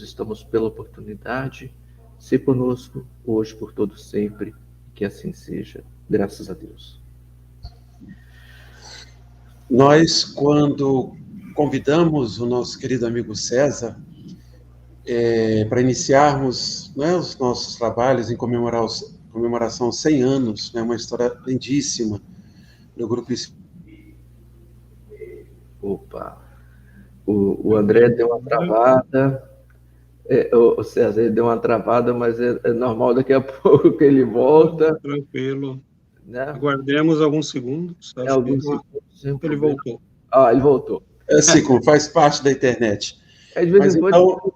estamos pela oportunidade. Se conosco, hoje, por todo sempre, que assim seja. Graças a Deus. Nós, quando convidamos o nosso querido amigo César para iniciarmos, né, os nossos trabalhos em comemoração aos 100 anos, né, uma história lindíssima do Grupo Espírita. Opa, o André deu uma travada. O César, ele deu uma travada, mas é normal, daqui a pouco que ele volta. Tranquilo. Né? Aguardemos alguns segundos. Acho alguns que segundos, sem ele problema. voltou. Ah, ele voltou. É assim, como faz parte da internet. De vez Mas em quando, então,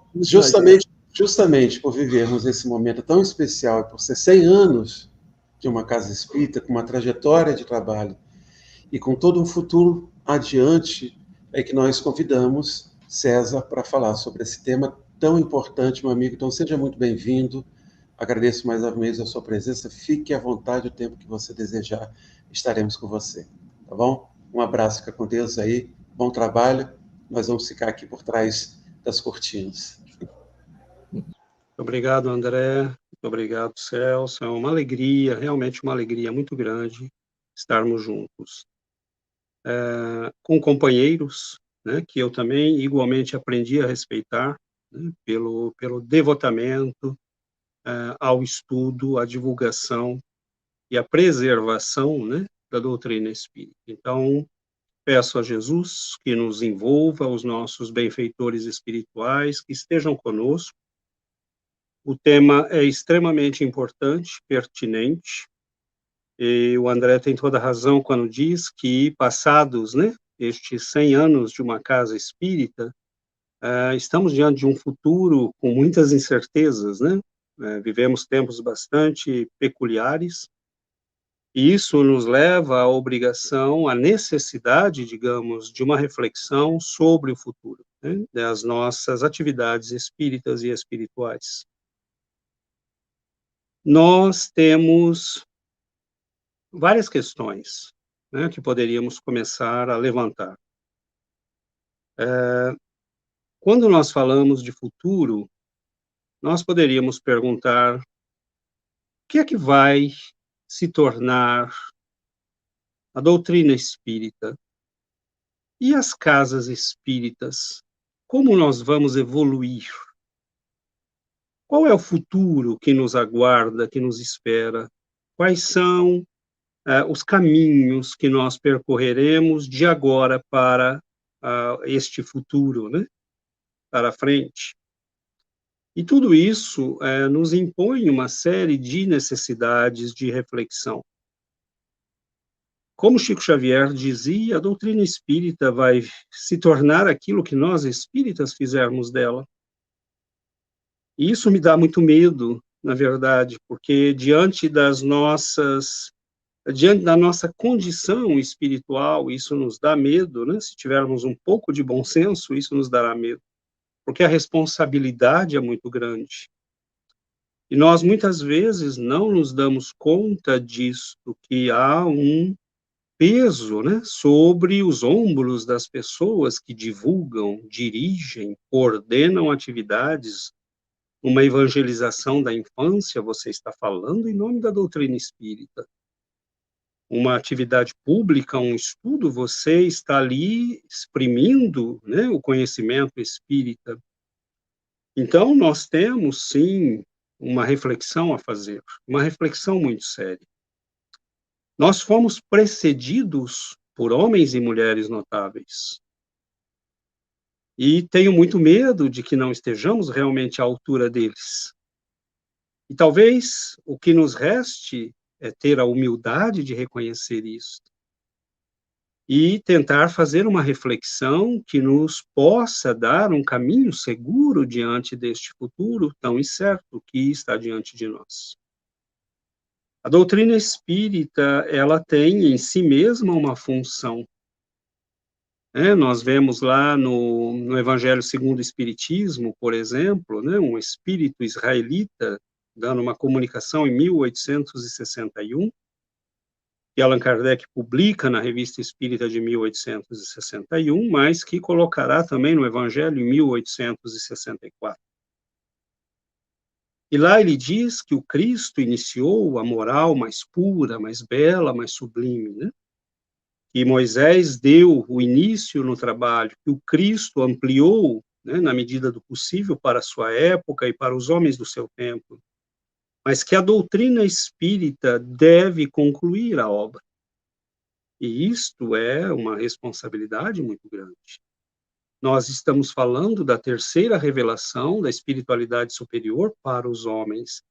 justamente por vivermos esse momento tão especial e por ser 100 anos de uma casa espírita, com uma trajetória de trabalho e com todo um futuro adiante, é que nós convidamos César para falar sobre esse tema tão importante, meu amigo. Então, seja muito bem-vindo. Agradeço mais uma vez a sua presença. Fique à vontade o tempo que você desejar. Estaremos com você. Tá bom? Um abraço, fica com Deus aí. Bom trabalho. Nós vamos ficar aqui por trás das cortinas. Obrigado, André. Muito obrigado, Celso. É uma alegria, realmente uma alegria muito grande estarmos juntos. Com companheiros, né, que eu também igualmente aprendi a respeitar, né, pelo devotamento ao estudo, à divulgação e à preservação, né, da doutrina espírita. Então, peço a Jesus que nos envolva, os nossos benfeitores espirituais, que estejam conosco. O tema é extremamente importante, pertinente, e o André tem toda a razão quando diz que, passados, né, estes 100 anos de uma casa espírita, estamos diante de um futuro com muitas incertezas, né? Vivemos tempos bastante peculiares, e isso nos leva à obrigação, à necessidade, digamos, de uma reflexão sobre o futuro, né, das nossas atividades espíritas e espirituais. Nós temos várias questões, né, que poderíamos começar a levantar. Quando nós falamos de futuro, nós poderíamos perguntar o que é que vai se tornar a doutrina espírita e as casas espíritas, como nós vamos evoluir? Qual é o futuro que nos aguarda, que nos espera? Quais são os caminhos que nós percorreremos de agora para este futuro, né? Para frente? E tudo isso nos impõe uma série de necessidades de reflexão. Como Chico Xavier dizia, a doutrina espírita vai se tornar aquilo que nós espíritas fizermos dela. E isso me dá muito medo, na verdade, porque diante da nossa condição espiritual, isso nos dá medo, né? Se tivermos um pouco de bom senso, isso nos dará medo, porque a responsabilidade é muito grande. E nós, muitas vezes, não nos damos conta disso, que há um peso, né, sobre os ombros das pessoas que divulgam, dirigem, coordenam atividades. Uma evangelização da infância, você está falando em nome da doutrina espírita. Uma atividade pública, um estudo, você está ali exprimindo, né, o conhecimento espírita. Então, nós temos, sim, uma reflexão a fazer, uma reflexão muito séria. Nós fomos precedidos por homens e mulheres notáveis. E tenho muito medo de que não estejamos realmente à altura deles. E talvez o que nos reste é ter a humildade de reconhecer isso e tentar fazer uma reflexão que nos possa dar um caminho seguro diante deste futuro tão incerto que está diante de nós. A doutrina espírita, ela tem em si mesma uma função. Nós vemos lá no Evangelho segundo o Espiritismo, por exemplo, né, um espírito israelita dando uma comunicação em 1861, que Allan Kardec publica na Revista Espírita de 1861, mas que colocará também no Evangelho em 1864. E lá ele diz que o Cristo iniciou a moral mais pura, mais bela, mais sublime, né? E Moisés deu o início no trabalho, que o Cristo ampliou, né, na medida do possível para a sua época e para os homens do seu tempo, mas que a doutrina espírita deve concluir a obra. E isto é uma responsabilidade muito grande. Nós estamos falando da terceira revelação da espiritualidade superior para os homens.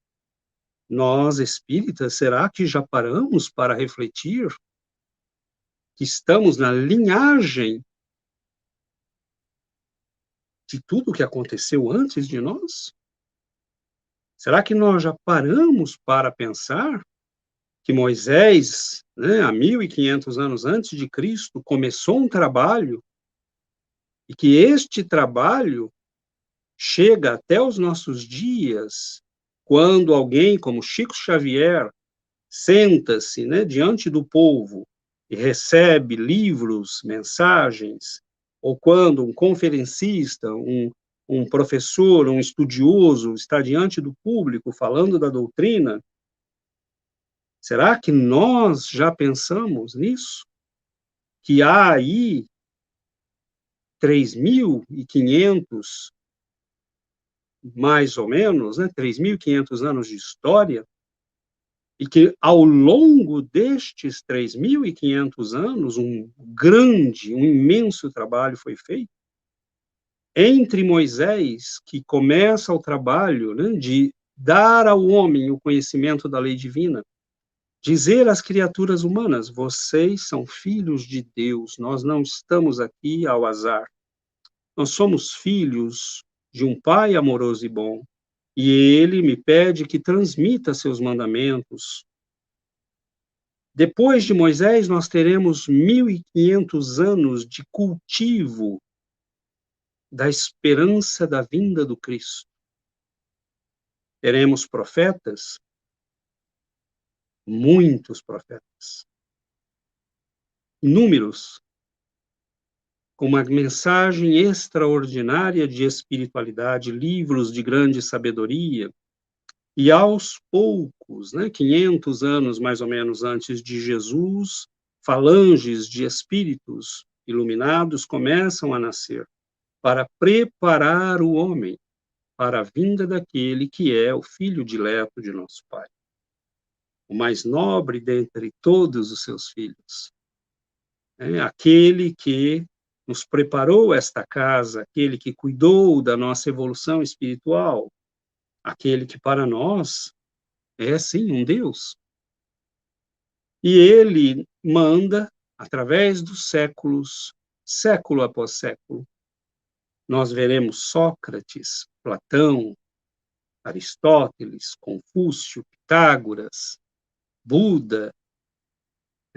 Nós, espíritas, será que já paramos para refletir que estamos na linhagem de tudo o que aconteceu antes de nós? Será que nós já paramos para pensar que Moisés, né, há 1500 anos antes de Cristo, começou um trabalho e que este trabalho chega até os nossos dias, quando alguém como Chico Xavier senta-se, né, diante do povo e recebe livros, mensagens, ou quando um conferencista, um professor, um estudioso está diante do público falando da doutrina, será que nós já pensamos nisso? Que há aí 3.500, mais ou menos, né, 3.500 anos de história, e que ao longo destes 3.500 anos, um imenso trabalho foi feito, entre Moisés, que começa o trabalho, né, de dar ao homem o conhecimento da lei divina, dizer às criaturas humanas, vocês são filhos de Deus, nós não estamos aqui ao azar, nós somos filhos de um Pai amoroso e bom, e Ele me pede que transmita seus mandamentos. Depois de Moisés, nós teremos 1.500 anos de cultivo da esperança da vinda do Cristo. Teremos profetas, muitos profetas, inúmeros, com uma mensagem extraordinária de espiritualidade, livros de grande sabedoria, e aos poucos, né, 500 anos mais ou menos antes de Jesus, falanges de espíritos iluminados começam a nascer para preparar o homem para a vinda daquele que é o filho dileto de nosso Pai, o mais nobre dentre todos os seus filhos, aquele que nos preparou esta casa, aquele que cuidou da nossa evolução espiritual, aquele que para nós é sim um Deus. E ele manda, através dos séculos, século após século, nós veremos Sócrates, Platão, Aristóteles, Confúcio, Pitágoras, Buda,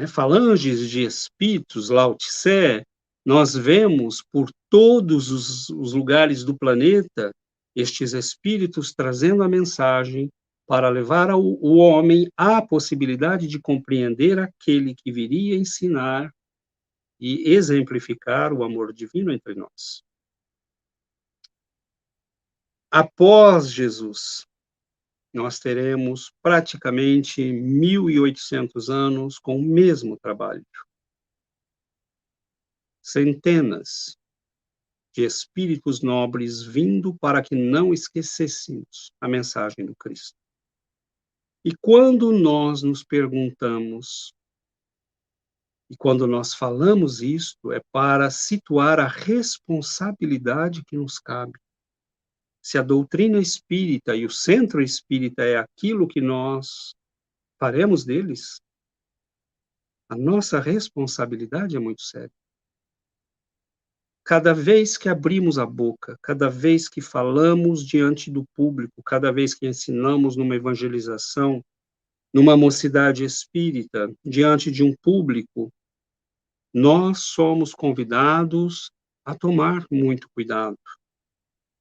falanges de espíritos, Lao Tse, nós vemos por todos os lugares do planeta estes espíritos trazendo a mensagem para levar o homem à possibilidade de compreender aquele que viria ensinar e exemplificar o amor divino entre nós. Após Jesus, nós teremos praticamente 1.800 anos com o mesmo trabalho. Centenas de espíritos nobres vindo para que não esquecêssemos a mensagem do Cristo. E quando nós nos perguntamos, e quando nós falamos isto, é para situar a responsabilidade que nos cabe. Se a doutrina espírita e o centro espírita é aquilo que nós faremos deles, a nossa responsabilidade é muito séria. Cada vez que abrimos a boca, cada vez que falamos diante do público, cada vez que ensinamos numa evangelização, numa mocidade espírita, diante de um público, nós somos convidados a tomar muito cuidado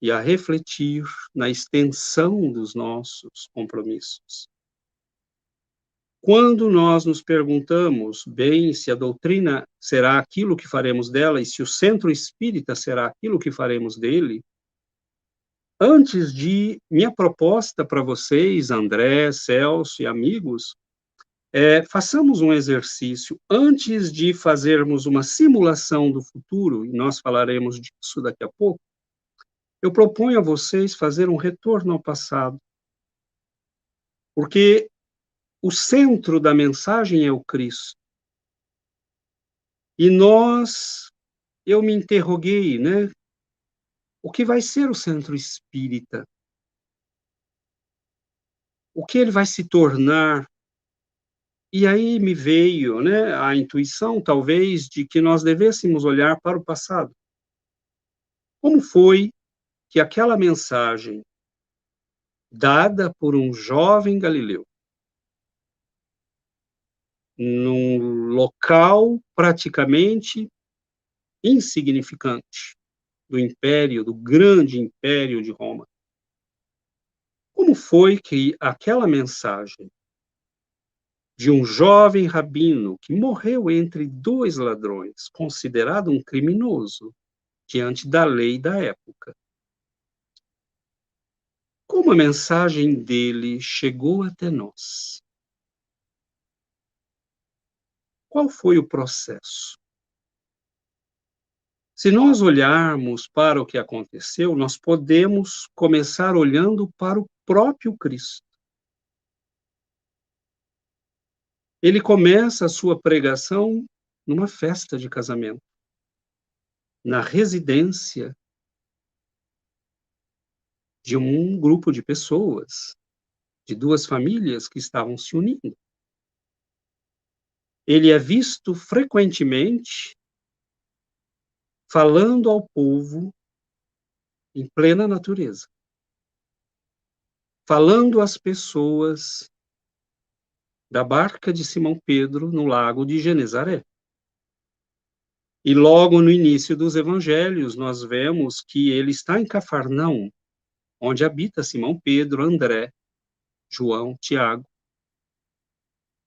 e a refletir na extensão dos nossos compromissos. Quando nós nos perguntamos, bem, se a doutrina será aquilo que faremos dela e se o centro espírita será aquilo que faremos dele, minha proposta para vocês, André, Celso e amigos, façamos um exercício antes de fazermos uma simulação do futuro, e nós falaremos disso daqui a pouco. Eu proponho a vocês fazer um retorno ao passado, porque o centro da mensagem é o Cristo. E eu me interroguei, né? O que vai ser o centro espírita? O que ele vai se tornar? E aí me veio, né, a intuição, talvez, de que nós devêssemos olhar para o passado. Como foi que aquela mensagem, dada por um jovem galileu, num local praticamente insignificante do grande império de Roma, como foi que aquela mensagem de um jovem rabino que morreu entre dois ladrões, considerado um criminoso diante da lei da época, como a mensagem dele chegou até nós? Qual foi o processo? Se nós olharmos para o que aconteceu, nós podemos começar olhando para o próprio Cristo. Ele começa a sua pregação numa festa de casamento, na residência de um grupo de pessoas, de duas famílias que estavam se unindo. Ele é visto frequentemente falando ao povo em plena natureza, falando às pessoas da barca de Simão Pedro no lago de Genezaré. E logo no início dos evangelhos, nós vemos que ele está em Cafarnaum, onde habita Simão Pedro, André, João, Tiago.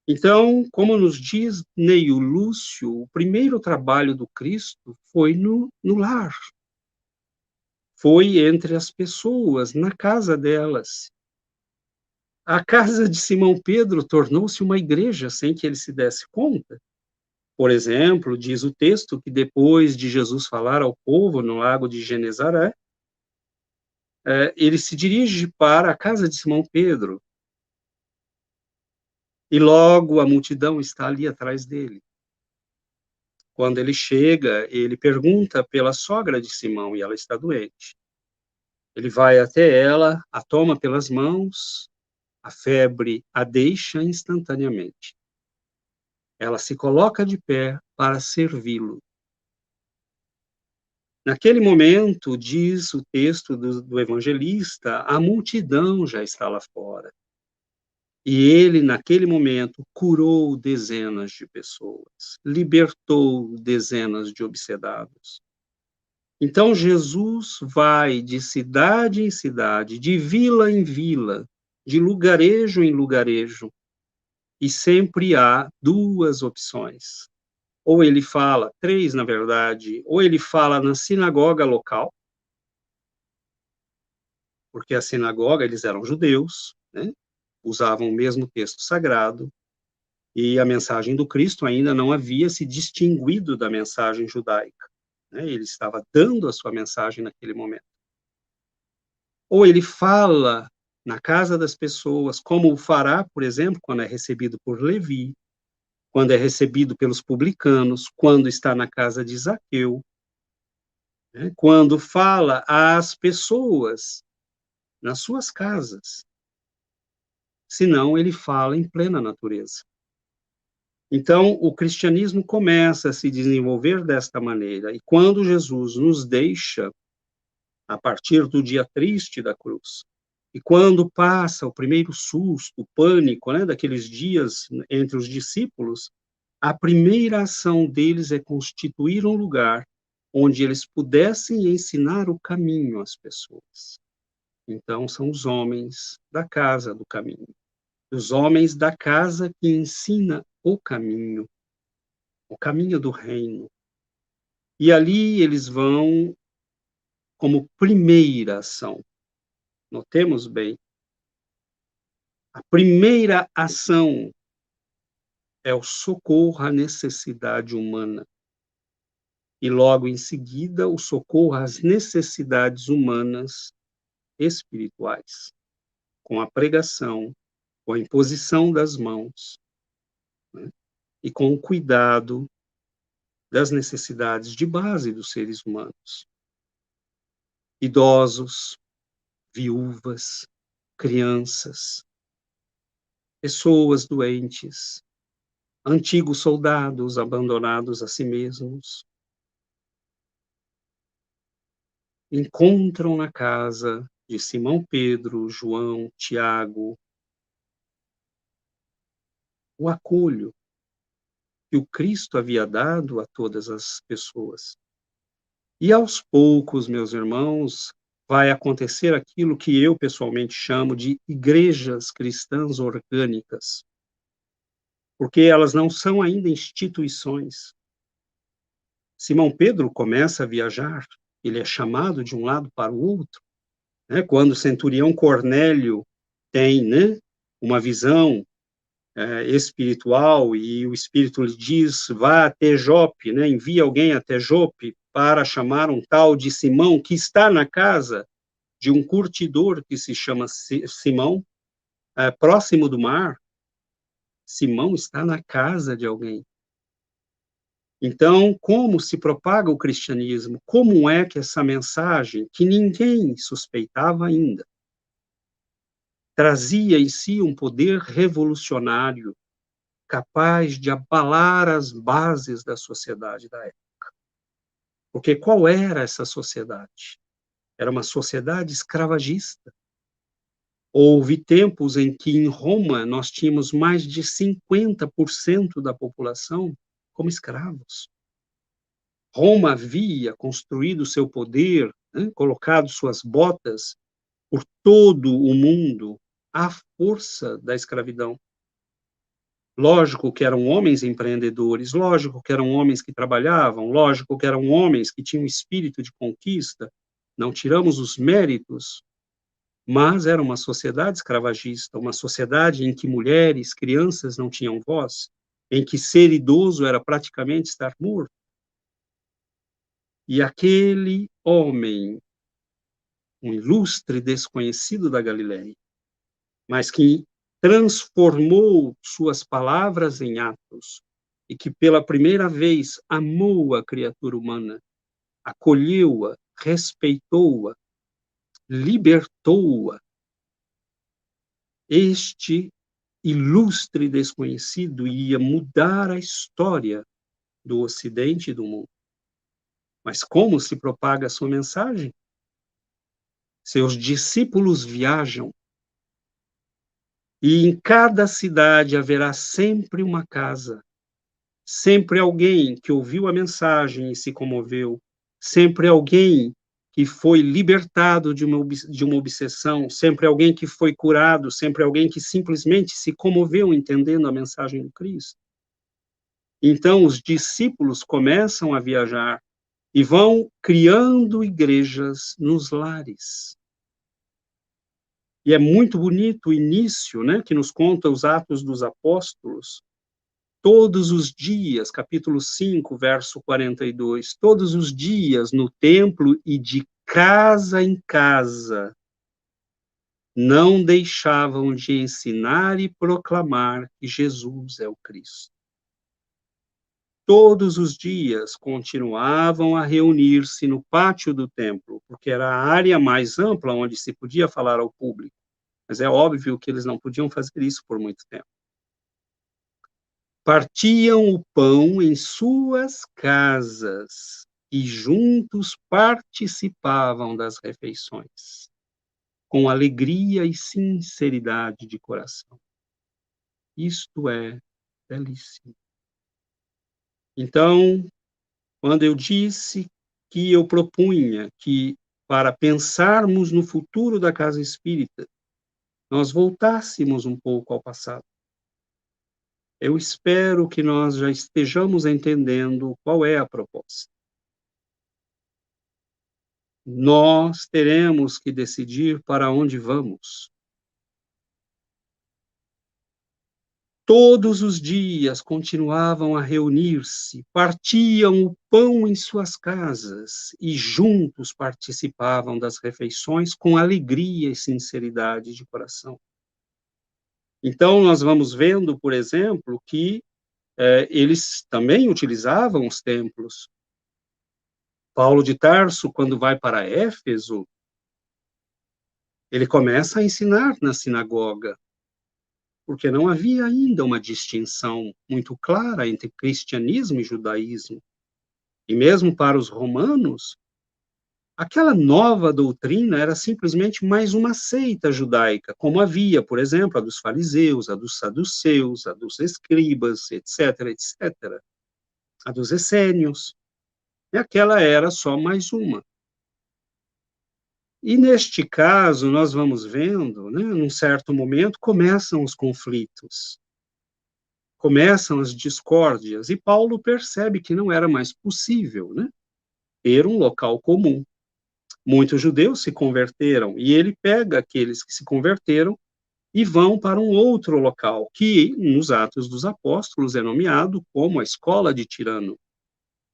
Então, como nos diz Neio Lúcio, o primeiro trabalho do Cristo foi no lar. Foi entre as pessoas, na casa delas. A casa de Simão Pedro tornou-se uma igreja sem que ele se desse conta. Por exemplo, diz o texto que depois de Jesus falar ao povo no lago de Genezaré, ele se dirige para a casa de Simão Pedro. E logo a multidão está ali atrás dele. Quando ele chega, ele pergunta pela sogra de Simão e ela está doente. Ele vai até ela, a toma pelas mãos, a febre a deixa instantaneamente. Ela se coloca de pé para servi-lo. Naquele momento, diz o texto do evangelista, a multidão já está lá fora. E ele, naquele momento, curou dezenas de pessoas, libertou dezenas de obsedados. Então, Jesus vai de cidade em cidade, de vila em vila, de lugarejo em lugarejo, e sempre há duas opções. Ou ele fala, três na verdade, ou ele fala na sinagoga local, porque a sinagoga, eles eram judeus, né? Usavam o mesmo texto sagrado, e a mensagem do Cristo ainda não havia se distinguido da mensagem judaica, né? Ele estava dando a sua mensagem naquele momento. Ou ele fala na casa das pessoas, como o fará, por exemplo, quando é recebido por Levi, quando é recebido pelos publicanos, quando está na casa de Zaqueu, né? Quando fala às pessoas nas suas casas. Senão, ele fala em plena natureza. Então, o cristianismo começa a se desenvolver desta maneira, e quando Jesus nos deixa, a partir do dia triste da cruz, e quando passa o primeiro susto, o pânico, né, daqueles dias entre os discípulos, a primeira ação deles é constituir um lugar onde eles pudessem ensinar o caminho às pessoas. Então, são os homens da casa do caminho, os homens da casa que ensina o caminho do reino. E ali eles vão como primeira ação notemos bem, a primeira ação é o socorro à necessidade humana. E logo em seguida, o socorro às necessidades humanas espirituais, com a pregação, com a imposição das mãos, né? E com o cuidado das necessidades de base dos seres humanos. Idosos, viúvas, crianças, pessoas doentes, antigos soldados abandonados a si mesmos, encontram na casa de Simão Pedro, João, Tiago, o acolho que o Cristo havia dado a todas as pessoas. E aos poucos, meus irmãos, vai acontecer aquilo que eu pessoalmente chamo de igrejas cristãs orgânicas, porque elas não são ainda instituições. Simão Pedro começa a viajar, ele é chamado de um lado para o outro, né? Quando o centurião Cornélio tem, né, uma visão espiritual, e o Espírito lhe diz, vá até Jope, né, envia alguém até Jope para chamar um tal de Simão, que está na casa de um curtidor que se chama Simão, próximo do mar. Simão está na casa de alguém. Então, como se propaga o cristianismo? Como é que essa mensagem, que ninguém suspeitava ainda, trazia em si um poder revolucionário, capaz de abalar as bases da sociedade da época? Porque qual era essa sociedade? Era uma sociedade escravagista. Houve tempos em que em Roma nós tínhamos mais de 50% da população como escravos. Roma havia construído seu poder, né, colocado suas botas por todo o mundo à força da escravidão. Lógico que eram homens empreendedores, lógico que eram homens que trabalhavam, lógico que eram homens que tinham espírito de conquista, não tiramos os méritos, mas era uma sociedade escravagista, uma sociedade em que mulheres, crianças não tinham voz, em que ser idoso era praticamente estar morto. E aquele homem, um ilustre desconhecido da Galileia, mas que transformou suas palavras em atos, e que pela primeira vez amou a criatura humana, acolheu-a, respeitou-a, libertou-a. Este ilustre desconhecido ia mudar a história do Ocidente e do mundo. Mas como se propaga a sua mensagem? Seus discípulos viajam, e em cada cidade haverá sempre uma casa, sempre alguém que ouviu a mensagem e se comoveu, sempre alguém que foi libertado de uma obsessão, sempre alguém que foi curado, sempre alguém que simplesmente se comoveu entendendo a mensagem do Cristo. Então, os discípulos começam a viajar e vão criando igrejas nos lares. E é muito bonito o início, né, que nos conta os Atos dos Apóstolos. Todos os dias, capítulo 5, verso 42, todos os dias no templo e de casa em casa, não deixavam de ensinar e proclamar que Jesus é o Cristo. Todos os dias continuavam a reunir-se no pátio do templo, porque era a área mais ampla onde se podia falar ao público. Mas é óbvio que eles não podiam fazer isso por muito tempo. Partiam o pão em suas casas e juntos participavam das refeições, com alegria e sinceridade de coração. Isto é belíssimo. Então, quando eu disse que eu propunha que, para pensarmos no futuro da casa espírita, nós voltássemos um pouco ao passado, eu espero que nós já estejamos entendendo qual é a proposta. nós teremos que decidir para onde vamos. Todos os dias continuavam a reunir-se, partiam o pão em suas casas e juntos participavam das refeições com alegria e sinceridade de coração. Então, nós vamos vendo, por exemplo, que eles também utilizavam os templos. Paulo de Tarso, quando vai para Éfeso, ele começa a ensinar na sinagoga, porque não havia ainda uma distinção muito clara entre cristianismo e judaísmo. E mesmo para os romanos, aquela nova doutrina era simplesmente mais uma seita judaica, como havia, por exemplo, a dos fariseus, a dos saduceus, a dos escribas, etc., etc., a dos essênios. E aquela era só mais uma. E neste caso, nós vamos vendo, né, num certo momento, começam os conflitos, começam as discórdias, e Paulo percebe que não era mais possível, né, ter um local comum. Muitos judeus se converteram, e ele pega aqueles que se converteram e vão para um outro local, que nos Atos dos Apóstolos é nomeado como a Escola de Tirano.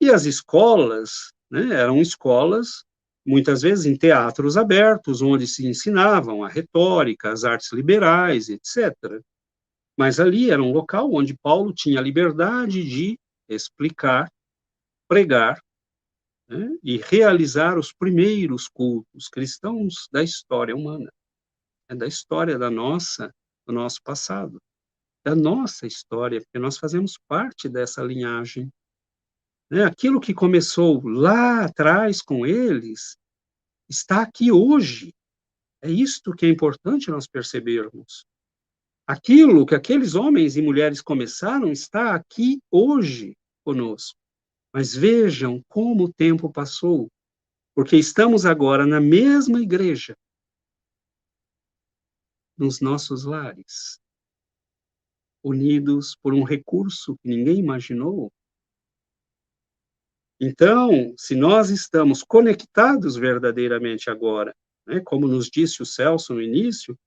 E as escolas, né, eram escolas, muitas vezes em teatros abertos, onde se ensinavam a retórica, as artes liberais, etc. Mas ali era um local onde Paulo tinha a liberdade de explicar, pregar, né, e realizar os primeiros cultos cristãos da história humana, da história do nosso passado, da nossa história, porque nós fazemos parte dessa linhagem. Aquilo que começou lá atrás com eles, está aqui hoje. É isto que é importante nós percebermos. Aquilo que aqueles homens e mulheres começaram está aqui hoje conosco. Mas vejam como o tempo passou, porque estamos agora na mesma igreja, nos nossos lares, unidos por um recurso que ninguém imaginou. Então, se nós estamos conectados verdadeiramente agora, né, como nos disse o Celso no início,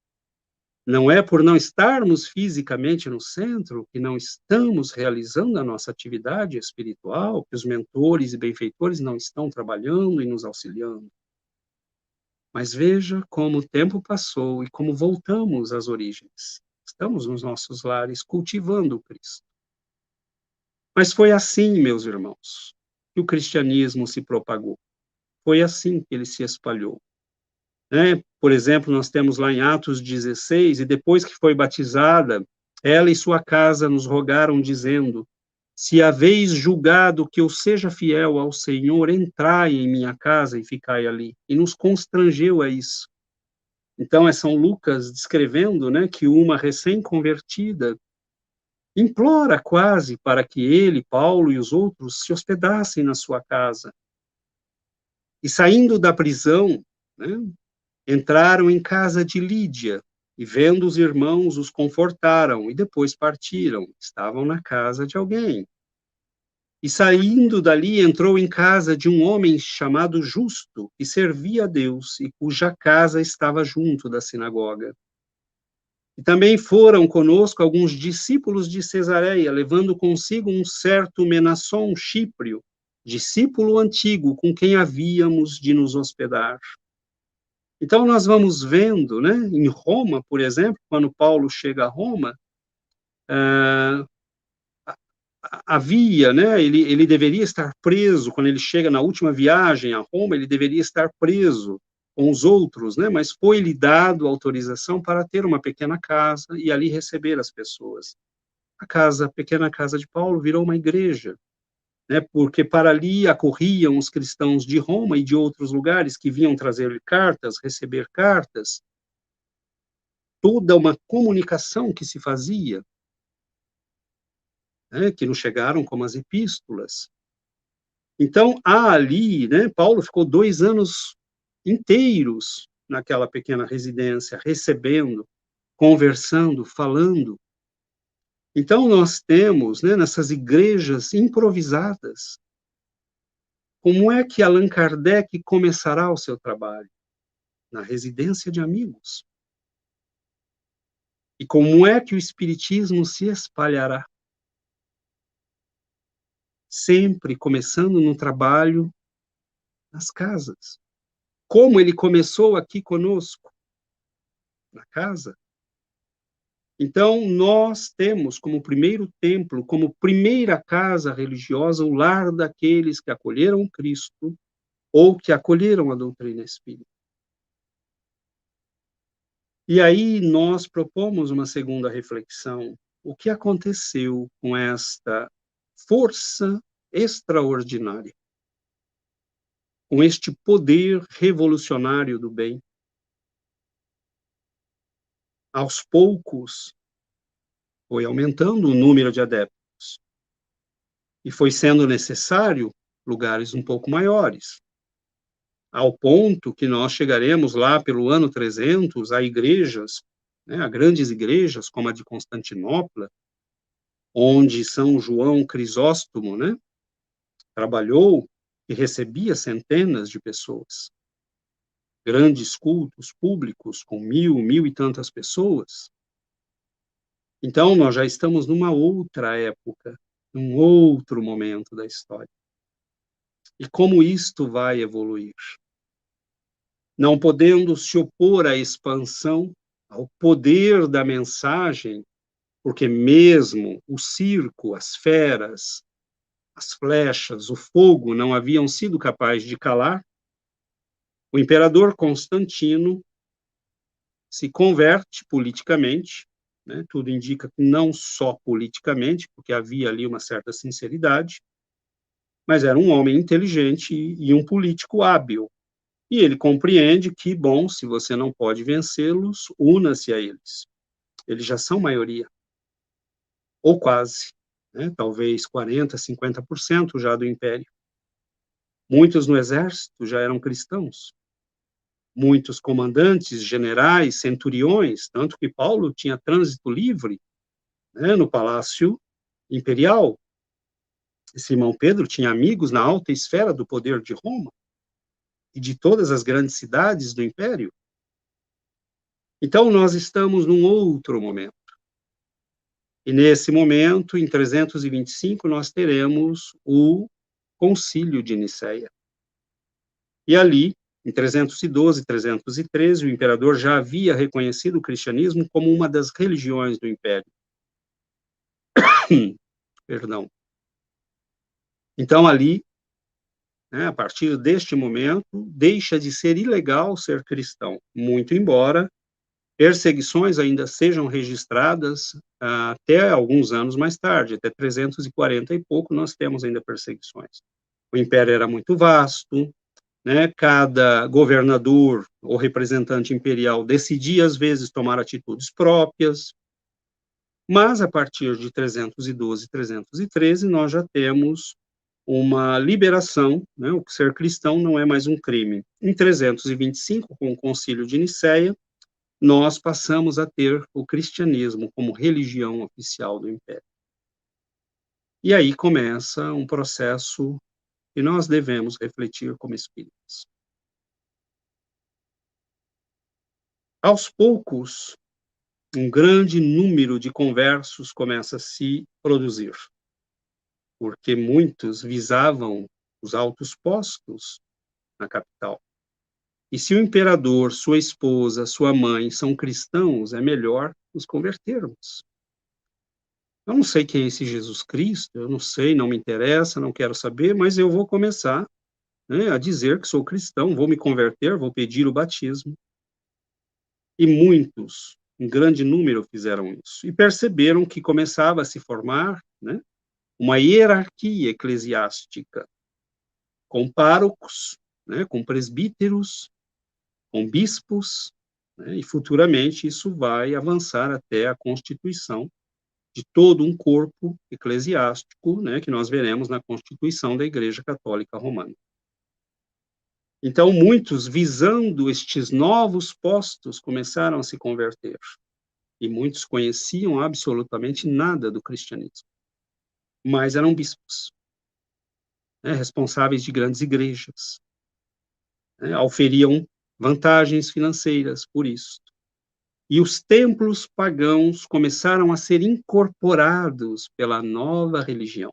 não é por não estarmos fisicamente no centro que não estamos realizando a nossa atividade espiritual, que os mentores e benfeitores não estão trabalhando e nos auxiliando. Mas veja como o tempo passou e como voltamos às origens. Estamos nos nossos lares cultivando o Cristo. Mas foi assim, meus irmãos, que o cristianismo se propagou. Foi assim que ele se espalhou. Por exemplo, nós temos lá em Atos 16, e depois que foi batizada, ela e sua casa nos rogaram, dizendo: se haveis julgado que eu seja fiel ao Senhor, entrai em minha casa e ficai ali. E nos constrangeu a isso. Então, é São Lucas descrevendo, né, que uma recém-convertida implora quase para que ele, Paulo e os outros se hospedassem na sua casa. E saindo da prisão, né, entraram em casa de Lídia, e vendo os irmãos, os confortaram, e depois partiram. Estavam na casa de alguém. E saindo dali, entrou em casa de um homem chamado Justo, que servia a Deus, e cuja casa estava junto da sinagoga. E também foram conosco alguns discípulos de Cesareia, levando consigo um certo Menasson Chíprio, discípulo antigo, com quem havíamos de nos hospedar. Então, nós vamos vendo, né, em Roma, por exemplo, quando Paulo chega a Roma, havia, né, ele deveria estar preso, quando ele chega na última viagem a Roma, ele deveria estar preso com os outros, né, mas foi-lhe dado autorização para ter uma pequena casa e ali receber as pessoas. A pequena casa de Paulo virou uma igreja, né, porque para ali acorriam os cristãos de Roma e de outros lugares que vinham trazer cartas, receber cartas, toda uma comunicação que se fazia, né, que nos chegaram como as epístolas. Então, ali, né, Paulo ficou 2 anos inteiros naquela pequena residência, recebendo, conversando, falando. Então, nós temos, né, nessas igrejas improvisadas, como é que Allan Kardec começará o seu trabalho? Na residência de amigos. E como é que o Espiritismo se espalhará? Sempre começando no trabalho nas casas. Como ele começou aqui conosco, na casa. Então, nós temos como primeiro templo, como primeira casa religiosa, o lar daqueles que acolheram Cristo ou que acolheram a doutrina espírita. E aí nós propomos uma segunda reflexão. O que aconteceu com esta força extraordinária? Com este poder revolucionário do bem? Aos poucos, foi aumentando o número de adeptos. E foi sendo necessário lugares um pouco maiores. Ao ponto que nós chegaremos lá pelo ano 300 a igrejas, né, a grandes igrejas, como a de Constantinopla, onde São João Crisóstomo, né, trabalhou e recebia centenas de pessoas. Grandes cultos públicos com 1.000 e tantas pessoas. Então, nós já estamos numa outra época, num outro momento da história. E como isto vai evoluir? Não podendo se opor à expansão, ao poder da mensagem, porque mesmo o circo, as feras, as flechas, o fogo não haviam sido capazes de calar, o imperador Constantino se converte politicamente, né? Tudo indica que não só politicamente, porque havia ali uma certa sinceridade, mas era um homem inteligente e um político hábil. E ele compreende que, bom, se você não pode vencê-los, una-se a eles. Eles já são maioria, ou quase, né? Talvez 40%, 50% já do império. Muitos no exército já eram cristãos. Muitos comandantes, generais, centuriões, tanto que Paulo tinha trânsito livre, né, no Palácio Imperial. E Simão Pedro tinha amigos na alta esfera do poder de Roma e de todas as grandes cidades do Império. Então, nós estamos num outro momento. E nesse momento, em 325, nós teremos o Concílio de Nicéia. E ali, em 312, 313, o imperador já havia reconhecido o cristianismo como uma das religiões do Império. Perdão. Então, ali, né, a partir deste momento, deixa de ser ilegal ser cristão, muito embora perseguições ainda sejam registradas até alguns anos mais tarde, até 340 e pouco, nós temos ainda perseguições. O império era muito vasto, né, cada governador ou representante imperial decidia, às vezes, tomar atitudes próprias, mas a partir de 312, 313, nós já temos uma liberação, né, o ser cristão não é mais um crime. Em 325, com o Concílio de Nicéia, nós passamos a ter o cristianismo como religião oficial do Império. E aí começa um processo que nós devemos refletir como espíritas. Aos poucos, um grande número de conversos começa a se produzir, porque muitos visavam os altos postos na capital. E se o imperador, sua esposa, sua mãe são cristãos, é melhor nos convertermos. Eu não sei quem é esse Jesus Cristo, eu não sei, não me interessa, não quero saber, mas eu vou começar, né, a dizer que sou cristão, vou me converter, vou pedir o batismo. E muitos, um grande número, fizeram isso. E perceberam que começava a se formar, né, uma hierarquia eclesiástica, com párocos, né, com presbíteros, com bispos, né, e futuramente isso vai avançar até a constituição de todo um corpo eclesiástico, né, que nós veremos na Constituição da Igreja Católica Romana. Então, muitos, visando estes novos postos, começaram a se converter. E muitos conheciam absolutamente nada do cristianismo. Mas eram bispos. né, responsáveis de grandes igrejas, né, auferiam vantagens financeiras por isso. E os templos pagãos começaram a ser incorporados pela nova religião.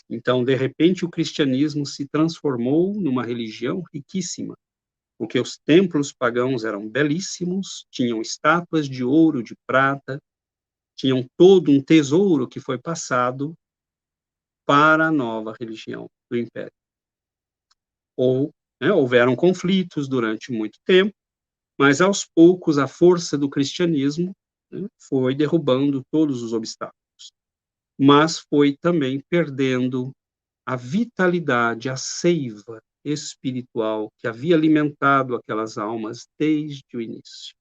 Então, de repente, o cristianismo se transformou numa religião riquíssima, porque os templos pagãos eram belíssimos, tinham estátuas de ouro, de prata, tinham todo um tesouro que foi passado para a nova religião do Império. Houveram conflitos durante muito tempo, mas aos poucos a força do cristianismo, né, foi derrubando todos os obstáculos, mas foi também perdendo a vitalidade, a seiva espiritual que havia alimentado aquelas almas desde o início.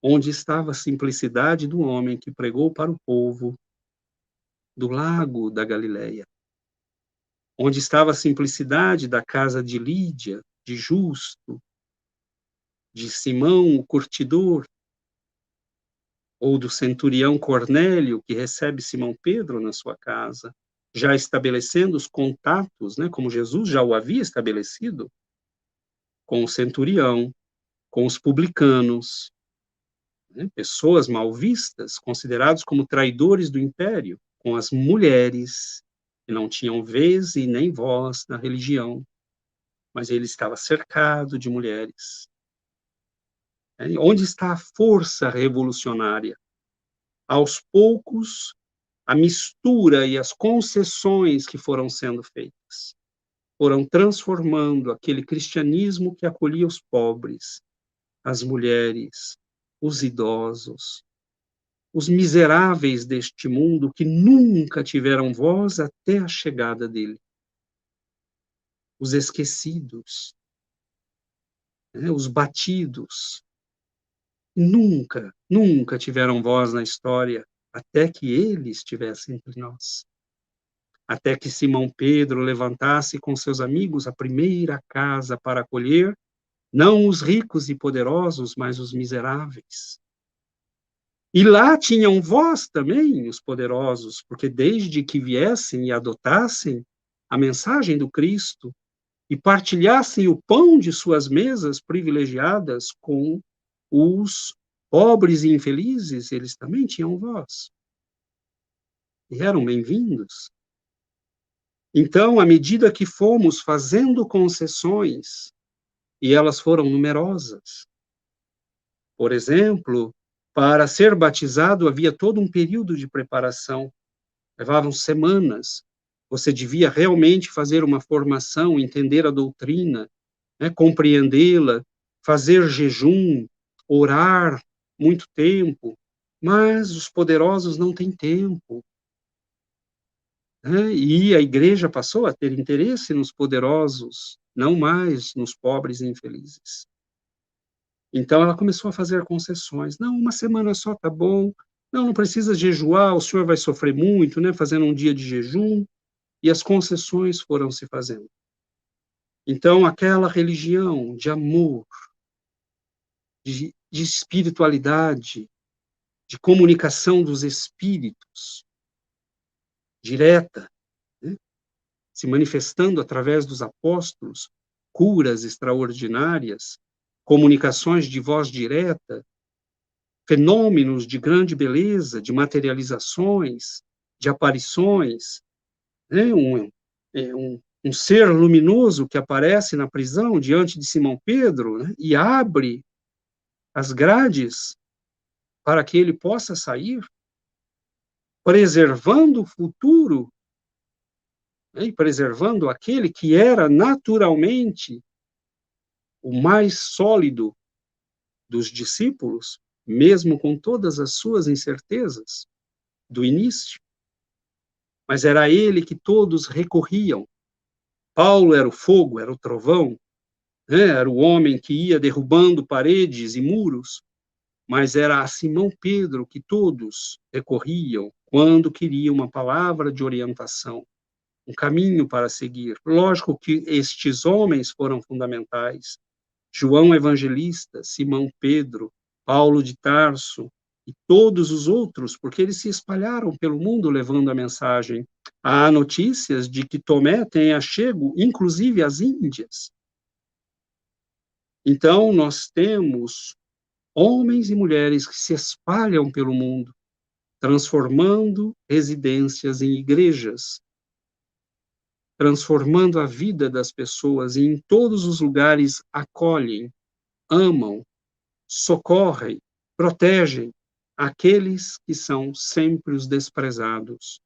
Onde estava a simplicidade do homem que pregou para o povo do lago da Galileia? Onde estava a simplicidade da casa de Lídia, de Justo, de Simão, o curtidor, ou do centurião Cornélio, que recebe Simão Pedro na sua casa, já estabelecendo os contatos, né, como Jesus já o havia estabelecido, com o centurião, com os publicanos, né, pessoas mal vistas, considerados como traidores do império, com as mulheres, que não tinham vez e nem voz na religião, mas ele estava cercado de mulheres. Onde está a força revolucionária? Aos poucos, a mistura e as concessões que foram sendo feitas foram transformando aquele cristianismo que acolhia os pobres, as mulheres, os idosos, os miseráveis deste mundo que nunca tiveram voz até a chegada dele, os esquecidos, né, os batidos, nunca tiveram voz na história até que ele estivesse entre nós. Até que Simão Pedro levantasse com seus amigos a primeira casa para acolher, não os ricos e poderosos, mas os miseráveis. E lá tinham voz também os poderosos, porque desde que viessem e adotassem a mensagem do Cristo e partilhassem o pão de suas mesas privilegiadas com os pobres e infelizes, eles também tinham voz. E eram bem-vindos. Então, à medida que fomos fazendo concessões, e elas foram numerosas, por exemplo, para ser batizado havia todo um período de preparação, levavam semanas, você devia realmente fazer uma formação, entender a doutrina, né, compreendê-la, fazer jejum, orar muito tempo, mas os poderosos não têm tempo. E a igreja passou a ter interesse nos poderosos, não mais nos pobres e infelizes. Então ela começou a fazer concessões. Não, uma semana só tá bom. Não precisa jejuar, o senhor vai sofrer muito, né, fazendo um dia de jejum. E as concessões foram se fazendo. Então aquela religião de amor, de espiritualidade, de comunicação dos espíritos, direta, né, se manifestando através dos apóstolos, curas extraordinárias, comunicações de voz direta, fenômenos de grande beleza, de materializações, de aparições, né, um ser luminoso que aparece na prisão diante de Simão Pedro, né, e abre as grades para que ele possa sair, preservando o futuro, né, e preservando aquele que era naturalmente o mais sólido dos discípulos, mesmo com todas as suas incertezas do início. Mas era a ele que todos recorriam. Paulo era o fogo, era o trovão, né? Era o homem que ia derrubando paredes e muros, mas era a Simão Pedro que todos recorriam quando queriam uma palavra de orientação, um caminho para seguir. Lógico que estes homens foram fundamentais. João Evangelista, Simão Pedro, Paulo de Tarso e todos os outros, porque eles se espalharam pelo mundo levando a mensagem Há notícias de que Tomé tenha chego, inclusive, às Índias. Então, nós temos homens e mulheres que se espalham pelo mundo, transformando residências em igrejas, transformando a vida das pessoas e em todos os lugares acolhem, amam, socorrem, protegem aqueles que são sempre os desprezados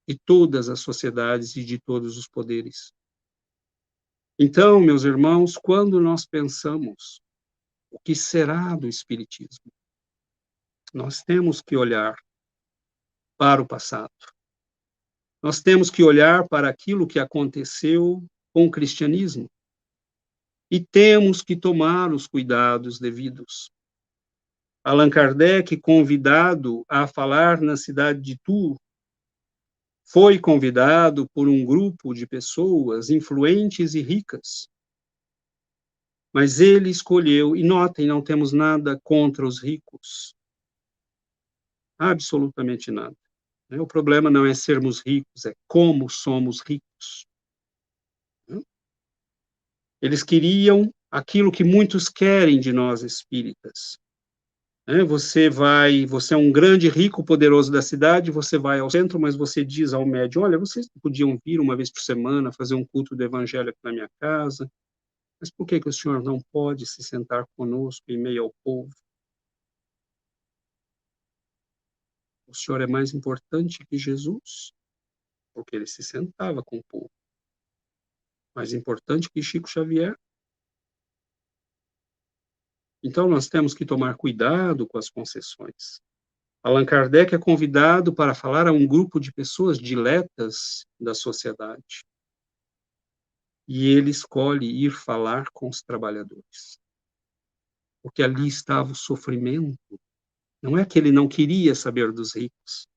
de todas as sociedades e de todos os poderes. Então, meus irmãos, quando nós pensamos o que será do Espiritismo, nós temos que olhar para o passado. Nós temos que olhar para aquilo que aconteceu com o cristianismo e temos que tomar os cuidados devidos. Allan Kardec, convidado a falar na cidade de Tours, foi convidado por um grupo de pessoas influentes e ricas. Mas ele escolheu, e notem, não temos nada contra os ricos. Absolutamente nada. O problema não é sermos ricos, é como somos ricos. Eles queriam aquilo que muitos querem de nós espíritas. Você é um grande, rico, poderoso da cidade, você vai ao centro, mas você diz ao médium, olha, vocês podiam vir uma vez por semana fazer um culto do evangelho aqui na minha casa, mas por que o senhor não pode se sentar conosco em meio ao povo? O senhor é mais importante que Jesus, porque ele se sentava com o povo. Mais importante que Chico Xavier. Então, nós temos que tomar cuidado com as concessões. Allan Kardec é convidado para falar a um grupo de pessoas diletas da sociedade. E ele escolhe ir falar com os trabalhadores. Porque ali estava o sofrimento. Não é que ele não queria saber dos ricos.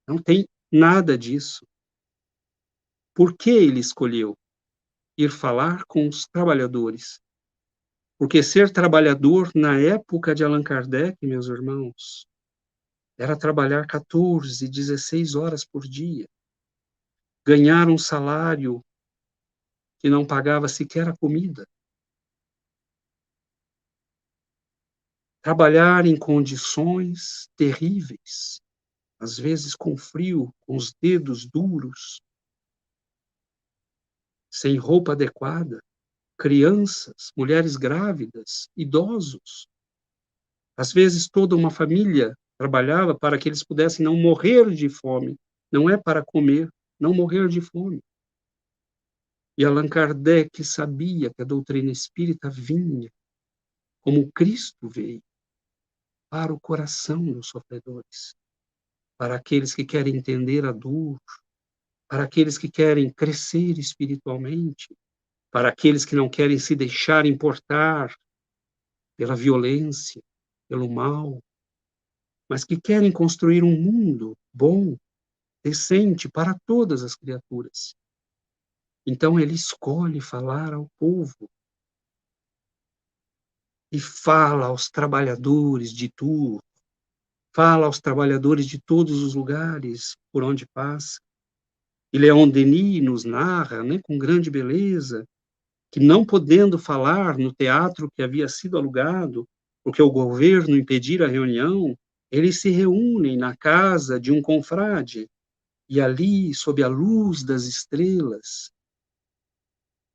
Não tem nada disso. Por que ele escolheu ir falar com os trabalhadores? Porque ser trabalhador na época de Allan Kardec, meus irmãos, era trabalhar 14, 16 horas por dia, ganhar um salário que não pagava sequer a comida, trabalhar em condições terríveis, às vezes com frio, com os dedos duros, sem roupa adequada, crianças, mulheres grávidas, idosos. Às vezes toda uma família trabalhava para que eles pudessem não morrer de fome. Não é para comer, não morrer de fome. E Allan Kardec sabia que a doutrina espírita vinha, como Cristo veio, para o coração dos sofredores, para aqueles que querem entender a dor, para aqueles que querem crescer espiritualmente, para aqueles que não querem se deixar importar pela violência, pelo mal, mas que querem construir um mundo bom, decente para todas as criaturas. Então ele escolhe falar ao povo e fala aos trabalhadores de Tours, fala aos trabalhadores de todos os lugares por onde passa. E Leon Denis nos narra, com grande beleza, que não podendo falar no teatro que havia sido alugado, porque o governo impedira a reunião, eles se reúnem na casa de um confrade, e ali, sob a luz das estrelas,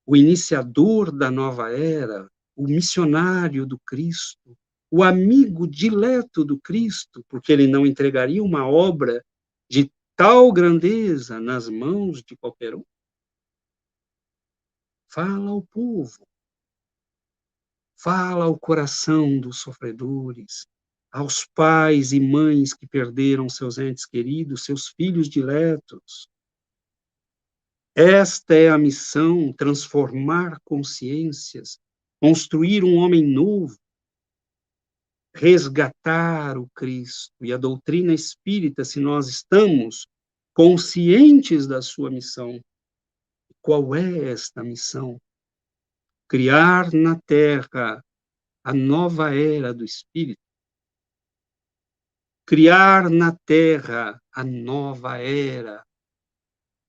o iniciador da nova era, o missionário do Cristo, o amigo dileto do Cristo, porque ele não entregaria uma obra de tal grandeza nas mãos de qualquer um. Fala ao povo, fala ao coração dos sofredores, aos pais e mães que perderam seus entes queridos, seus filhos diletos. Esta é a missão, transformar consciências, construir um homem novo, resgatar o Cristo e a doutrina espírita, se nós estamos conscientes da sua missão. Qual é esta missão? Criar na Terra a nova era do Espírito. criar na Terra a nova era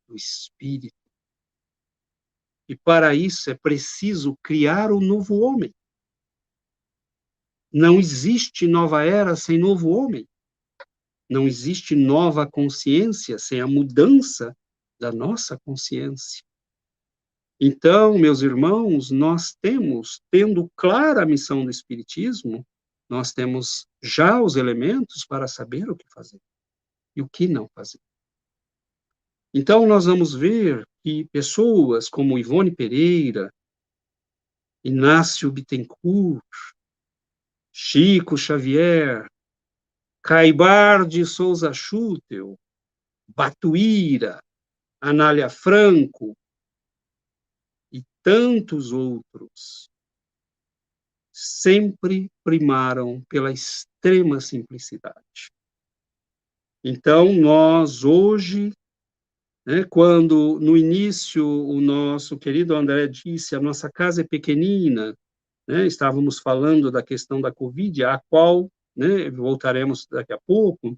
do Espírito. E para isso é preciso criar o novo homem. Não existe nova era sem novo homem. Não existe nova consciência sem a mudança da nossa consciência. Então, meus irmãos, nós tendo clara a missão do Espiritismo, nós temos já os elementos para saber o que fazer e o que não fazer. Então, nós vamos ver que pessoas como Ivone Pereira, Inácio Bittencourt, Chico Xavier, Caibar de Souza Schutel, Batuíra, Anália Franco e tantos outros sempre primaram pela extrema simplicidade. Então, nós hoje, quando no início o nosso querido André disse, a nossa casa é pequenina, estávamos falando da questão da Covid, a qual voltaremos daqui a pouco,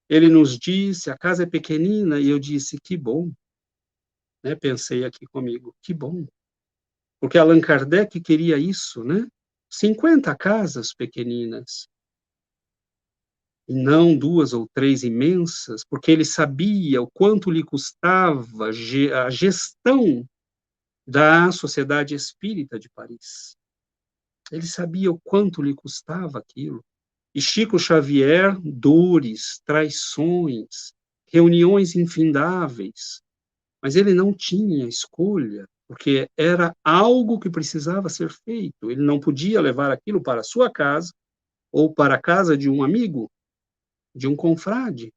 ele nos disse, a casa é pequenina, e eu disse, que bom. Pensei aqui comigo, que bom. Porque Allan Kardec queria isso, 50 casas pequeninas, e não 2 ou 3 imensas, porque ele sabia o quanto lhe custava a gestão da Sociedade Espírita de Paris. Ele sabia o quanto lhe custava aquilo. E Chico Xavier, dores, traições, reuniões infindáveis, mas ele não tinha escolha, porque era algo que precisava ser feito. Ele não podia levar aquilo para a sua casa ou para a casa de um amigo, de um confrade.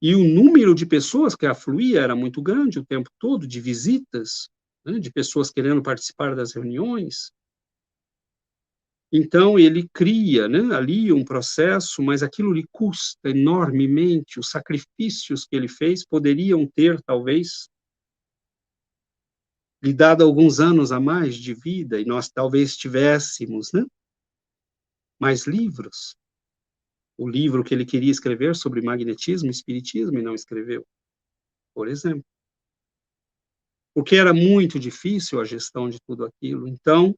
E o número de pessoas que afluía era muito grande o tempo todo, de visitas, de pessoas querendo participar das reuniões. Então, ele cria ali um processo, mas aquilo lhe custa enormemente. Os sacrifícios que ele fez poderiam ter, talvez, lhe dado alguns anos a mais de vida, e nós talvez tivéssemos mais livros. O livro que ele queria escrever sobre magnetismo e espiritismo, e não escreveu, por exemplo. Porque era muito difícil a gestão de tudo aquilo. Então,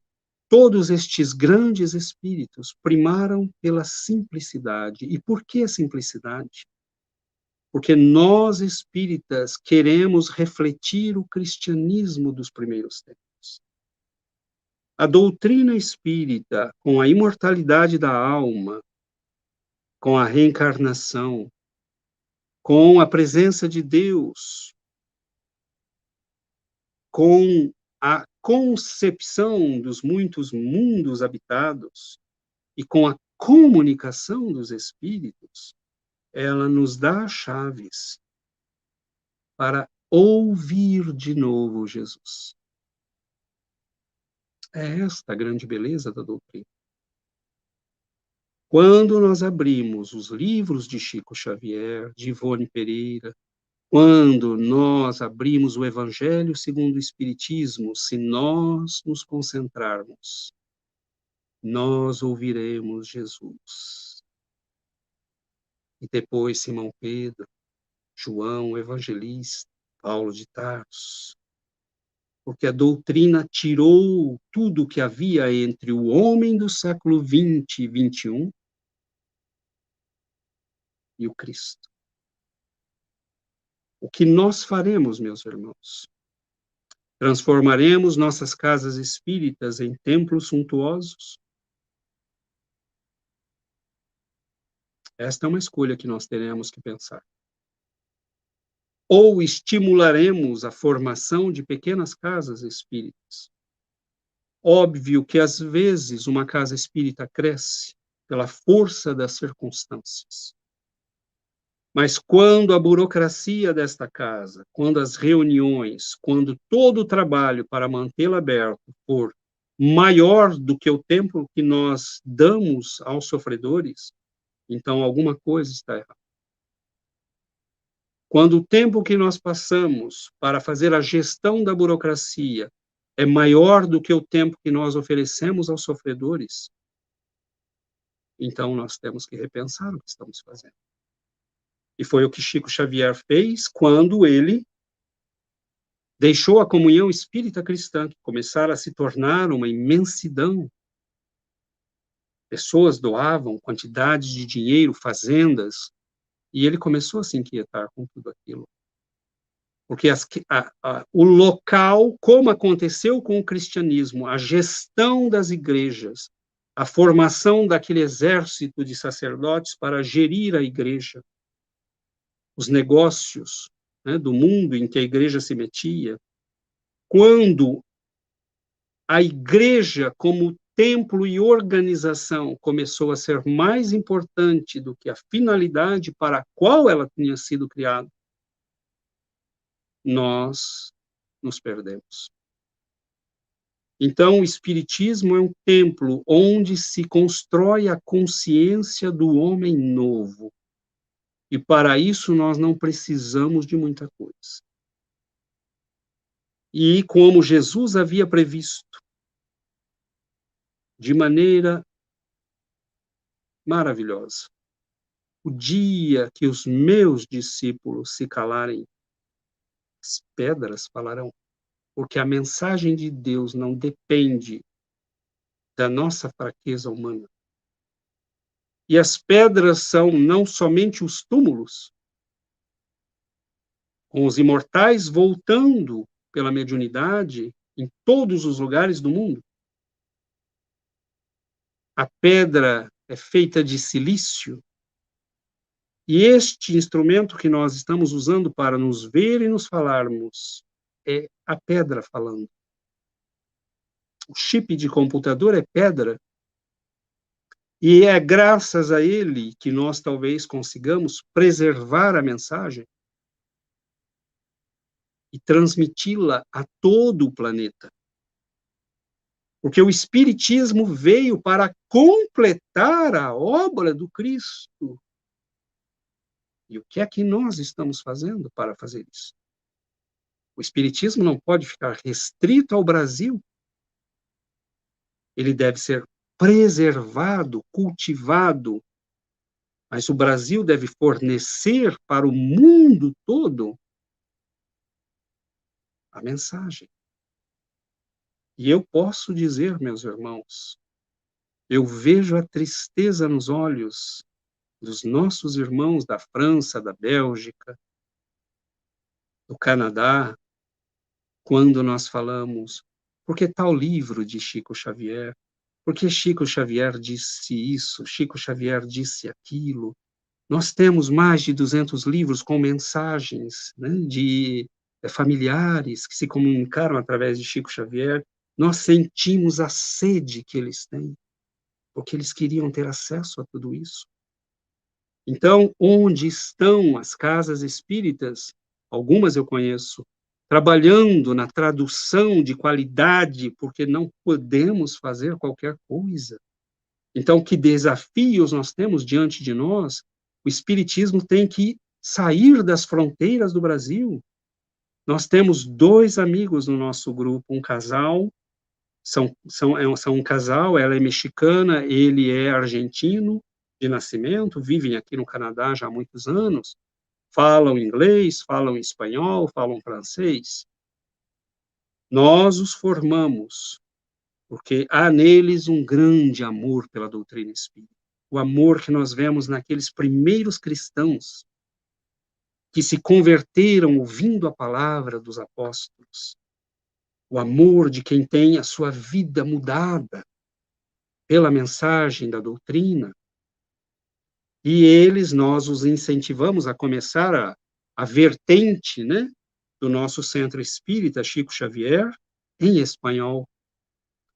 todos estes grandes espíritos primaram pela simplicidade. E por que a simplicidade? Porque nós, espíritas, queremos refletir o cristianismo dos primeiros tempos. A doutrina espírita, com a imortalidade da alma, com a reencarnação, com a presença de Deus, com a concepção dos muitos mundos habitados e com a comunicação dos espíritos, ela nos dá chaves para ouvir de novo Jesus. É esta a grande beleza da doutrina. Quando nós abrimos os livros de Chico Xavier, de Ivone Pereira, quando nós abrimos o Evangelho segundo o Espiritismo, se nós nos concentrarmos, nós ouviremos Jesus. E depois Simão Pedro, João, Evangelista, Paulo de Tarso, porque a doutrina tirou tudo o que havia entre o homem do século XX e XXI e o Cristo. O que nós faremos, meus irmãos? Transformaremos nossas casas espíritas em templos suntuosos? Esta é uma escolha que nós teremos que pensar. Ou estimularemos a formação de pequenas casas espíritas? Óbvio que, às vezes, uma casa espírita cresce pela força das circunstâncias. Mas quando a burocracia desta casa, quando as reuniões, quando todo o trabalho para mantê-la aberto for maior do que o tempo que nós damos aos sofredores, então alguma coisa está errada. Quando o tempo que nós passamos para fazer a gestão da burocracia é maior do que o tempo que nós oferecemos aos sofredores, então nós temos que repensar o que estamos fazendo. E foi o que Chico Xavier fez quando ele deixou a comunhão espírita cristã, que começara a se tornar uma imensidão. Pessoas doavam quantidades de dinheiro, fazendas, e ele começou a se inquietar com tudo aquilo. Porque o local, como aconteceu com o cristianismo, a gestão das igrejas, a formação daquele exército de sacerdotes para gerir a igreja, os negócios, né, do mundo em que a igreja se metia, quando a igreja, como templo e organização, começou a ser mais importante do que a finalidade para a qual ela tinha sido criada, nós nos perdemos. Então, o Espiritismo é um templo onde se constrói a consciência do homem novo. E para isso nós não precisamos de muita coisa. E como Jesus havia previsto, de maneira maravilhosa, o dia que os meus discípulos se calarem, as pedras falarão, porque a mensagem de Deus não depende da nossa fraqueza humana. E as pedras são não somente os túmulos, com os imortais voltando pela mediunidade em todos os lugares do mundo. A pedra é feita de silício, e este instrumento que nós estamos usando para nos ver e nos falarmos é a pedra falando. O chip de computador é pedra, e é graças a ele que nós talvez consigamos preservar a mensagem e transmiti-la a todo o planeta. Porque o Espiritismo veio para completar a obra do Cristo. E o que é que nós estamos fazendo para fazer isso? O Espiritismo não pode ficar restrito ao Brasil. Ele deve ser preservado, cultivado. Mas o Brasil deve fornecer para o mundo todo a mensagem. E eu posso dizer, meus irmãos, eu vejo a tristeza nos olhos dos nossos irmãos da França, da Bélgica, do Canadá, quando nós falamos, por que tal livro de Chico Xavier? Por que Chico Xavier disse isso? Chico Xavier disse aquilo? Nós temos mais de 200 livros com mensagens, né, de familiares que se comunicaram através de Chico Xavier. Nós sentimos a sede que eles têm, porque eles queriam ter acesso a tudo isso. Então, onde estão as casas espíritas? Algumas eu conheço, trabalhando na tradução de qualidade, porque não podemos fazer qualquer coisa. Então, que desafios nós temos diante de nós? O Espiritismo tem que sair das fronteiras do Brasil. Nós temos 2 amigos no nosso grupo, um casal, são um casal, ela é mexicana, ele é argentino de nascimento, vivem aqui no Canadá já há muitos anos, falam inglês, falam espanhol, falam francês. Nós os formamos, porque há neles um grande amor pela doutrina espírita. O amor que nós vemos naqueles primeiros cristãos que se converteram ouvindo a palavra dos apóstolos. O amor de quem tem a sua vida mudada pela mensagem da doutrina. E nós os incentivamos a começar a vertente, né, do nosso centro espírita, Chico Xavier, em espanhol.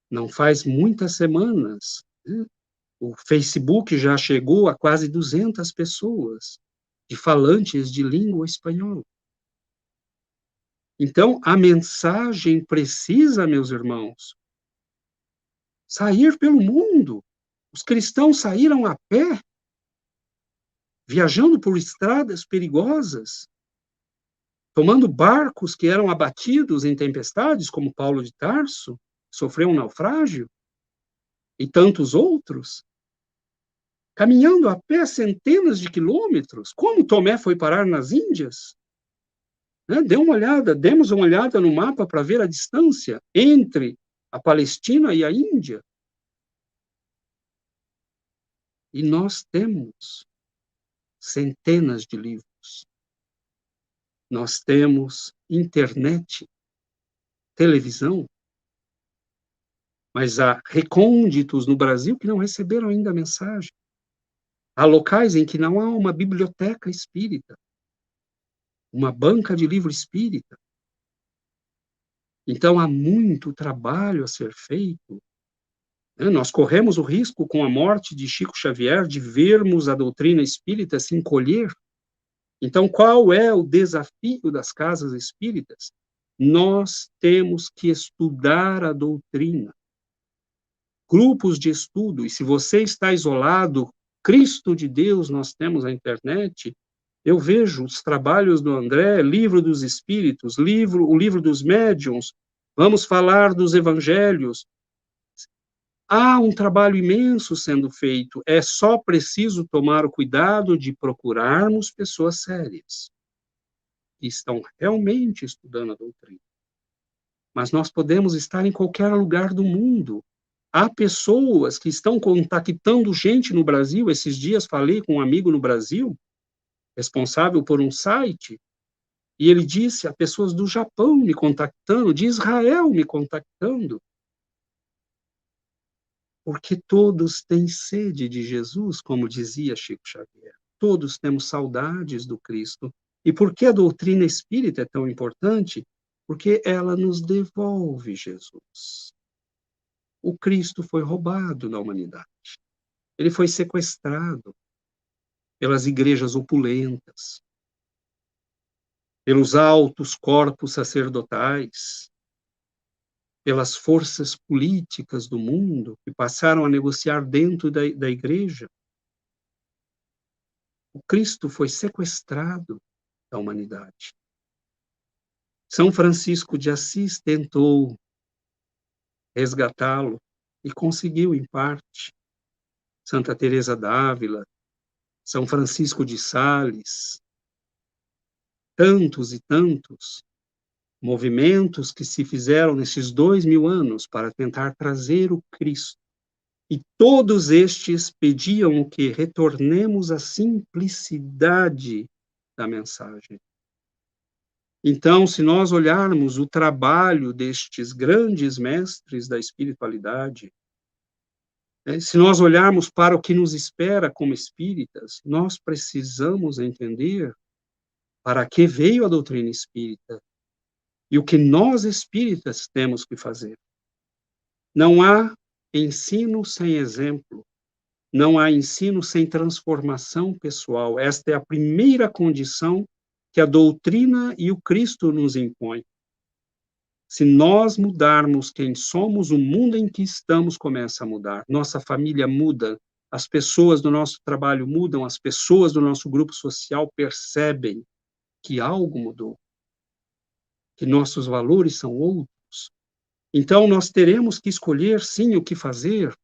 Não faz muitas semanas, né, o Facebook já chegou a quase 200 pessoas, de falantes de língua espanhola. Então, a mensagem precisa, meus irmãos, sair pelo mundo. Os cristãos saíram a pé, viajando por estradas perigosas, tomando barcos que eram abatidos em tempestades, como Paulo de Tarso, sofreu um naufrágio, e tantos outros. caminhando a pé centenas de quilômetros. Como Tomé foi parar nas Índias? Demos uma olhada no mapa para ver a distância entre a Palestina e a Índia. E nós temos centenas de livros. Nós temos internet, televisão, mas há recônditos no Brasil que não receberam ainda a mensagem. Há locais em que não há uma biblioteca espírita, uma banca de livro espírita. Então, há muito trabalho a ser feito. Nós corremos o risco, com a morte de Chico Xavier, de vermos a doutrina espírita se encolher. Então, qual é o desafio das casas espíritas? Nós temos que estudar a doutrina. Grupos de estudo, e se você está isolado, Cristo de Deus, nós temos a internet, eu vejo os trabalhos do André, Livro dos Espíritos, o livro dos Médiuns, vamos falar dos Evangelhos. Há um trabalho imenso sendo feito, é só preciso tomar o cuidado de procurarmos pessoas sérias, que estão realmente estudando a doutrina. Mas nós podemos estar em qualquer lugar do mundo. Há pessoas que estão contactando gente no Brasil. Esses dias falei com um amigo no Brasil, responsável por um site, e ele disse: há pessoas do Japão me contactando, de Israel me contactando, porque todos têm sede de Jesus, como dizia Chico Xavier. Todos temos saudades do Cristo. E por que a doutrina espírita é tão importante? Porque ela nos devolve Jesus. O Cristo foi roubado da humanidade. Ele foi sequestrado pelas igrejas opulentas, pelos altos corpos sacerdotais, pelas forças políticas do mundo que passaram a negociar dentro da igreja. O Cristo foi sequestrado da humanidade. São Francisco de Assis tentou resgatá-lo e conseguiu em parte. Santa Teresa d'Ávila, São Francisco de Sales, tantos e tantos movimentos que se fizeram nesses 2000 anos para tentar trazer o Cristo. E todos estes pediam o que? Retornemos à simplicidade da mensagem. Então, se nós olharmos o trabalho destes grandes mestres da espiritualidade, se nós olharmos para o que nos espera como espíritas, nós precisamos entender para que veio a doutrina espírita e o que nós espíritas temos que fazer. Não há ensino sem exemplo, não há ensino sem transformação pessoal. Esta é a primeira condição que a doutrina e o Cristo nos impõem. Se nós mudarmos quem somos, o mundo em que estamos começa a mudar. Nossa família muda, as pessoas do nosso trabalho mudam, as pessoas do nosso grupo social percebem que algo mudou, que nossos valores são outros. Então, nós teremos que escolher, sim, o que fazer.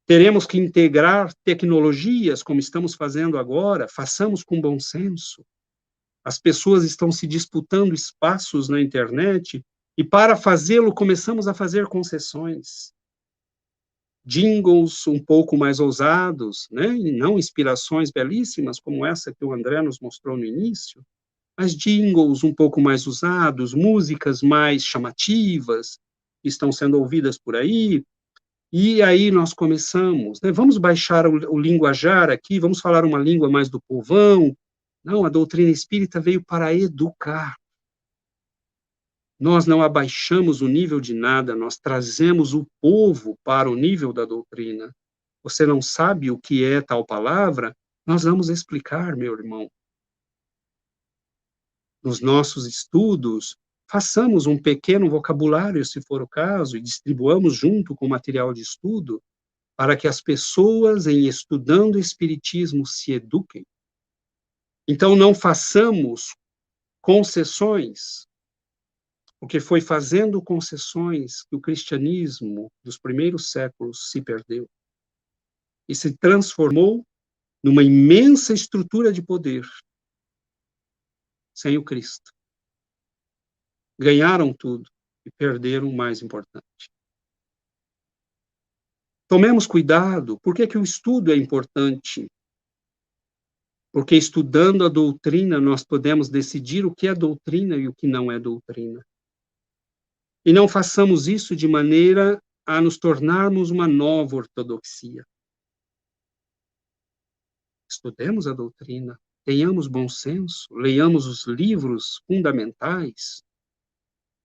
Teremos que integrar tecnologias, como estamos fazendo agora, façamos com bom senso. As pessoas estão se disputando espaços na internet e, para fazê-lo, começamos a fazer concessões. Jingles um pouco mais ousados, né? E não inspirações belíssimas como essa que o André nos mostrou no início, mas jingles um pouco mais usados, músicas mais chamativas, que estão sendo ouvidas por aí. E aí nós começamos, né? Vamos baixar o linguajar aqui, vamos falar uma língua mais do povão. Não, a doutrina espírita veio para educar. Nós não abaixamos o nível de nada, nós trazemos o povo para o nível da doutrina. Você não sabe o que é tal palavra? Nós vamos explicar, meu irmão. Nos nossos estudos, façamos um pequeno vocabulário, se for o caso, e distribuamos junto com o material de estudo, para que as pessoas, em estudando o Espiritismo, se eduquem. Então, não façamos concessões, porque foi fazendo concessões que o cristianismo dos primeiros séculos se perdeu. e se transformou numa imensa estrutura de poder, sem o Cristo. Ganharam tudo e perderam o mais importante. Tomemos cuidado. Por que o estudo é importante? Porque estudando a doutrina, nós podemos decidir o que é doutrina e o que não é doutrina. E não façamos isso de maneira a nos tornarmos uma nova ortodoxia. Estudemos a doutrina, tenhamos bom senso, leiamos os livros fundamentais,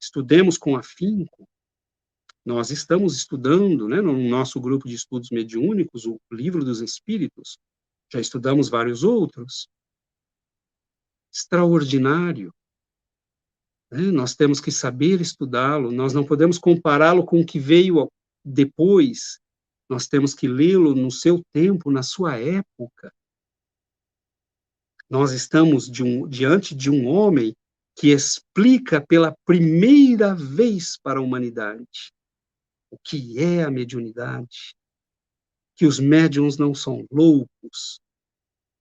estudemos com afinco. Nós estamos estudando, né, no nosso grupo de estudos mediúnicos, o Livro dos Espíritos. Já estudamos vários outros. Extraordinário. Nós temos que saber estudá-lo, nós não podemos compará-lo com o que veio depois, nós temos que lê-lo no seu tempo, na sua época. Nós estamos diante de um homem que explica pela primeira vez para a humanidade o que é a mediunidade, que os médiuns não são loucos,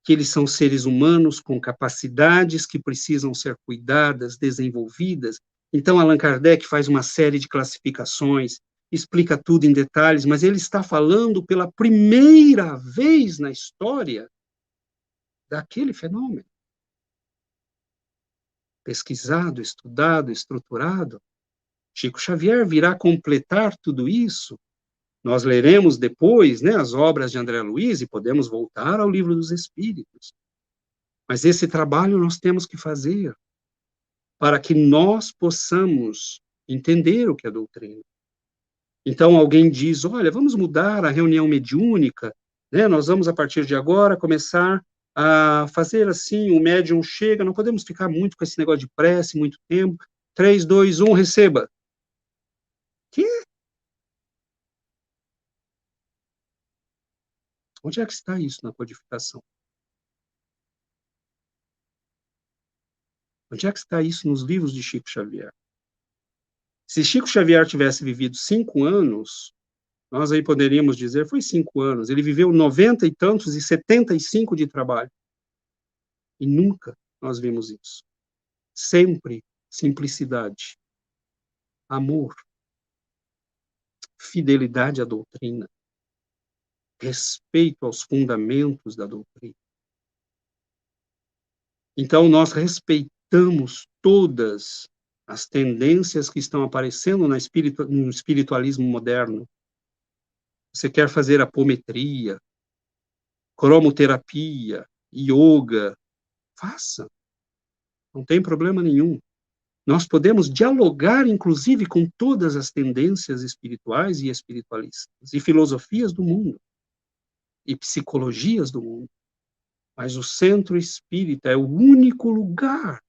que eles são seres humanos com capacidades que precisam ser cuidadas, desenvolvidas. Então, Allan Kardec faz uma série de classificações, explica tudo em detalhes, mas ele está falando pela primeira vez na história daquele fenômeno. Pesquisado, estudado, estruturado. Chico Xavier virá completar tudo isso. Nós leremos depois, né, as obras de André Luiz e podemos voltar ao Livro dos Espíritos. Mas esse trabalho nós temos que fazer para que nós possamos entender o que é doutrina. Então, alguém diz, olha, vamos mudar a reunião mediúnica, né? Nós vamos, a partir de agora, começar a fazer assim, o médium chega, não podemos ficar muito com esse negócio de prece, muito tempo. 3, 2, 1, receba. Que? Onde é que está isso na codificação? Onde é que está isso nos livros de Chico Xavier? Se Chico Xavier tivesse vivido 5 anos, nós aí poderíamos dizer, foi 5 anos, ele viveu 90 e tantos e 75 de trabalho. E nunca nós vimos isso. Sempre simplicidade, amor, fidelidade à doutrina, respeito aos fundamentos da doutrina. Então, nós respeitamos todas as tendências que estão aparecendo no espiritualismo moderno. Você quer fazer apometria, cromoterapia, yoga, faça. Não tem problema nenhum. Nós podemos dialogar, inclusive, com todas as tendências espirituais e espiritualistas, e filosofias do mundo, e psicologias do mundo. Mas o centro espírita é o único lugar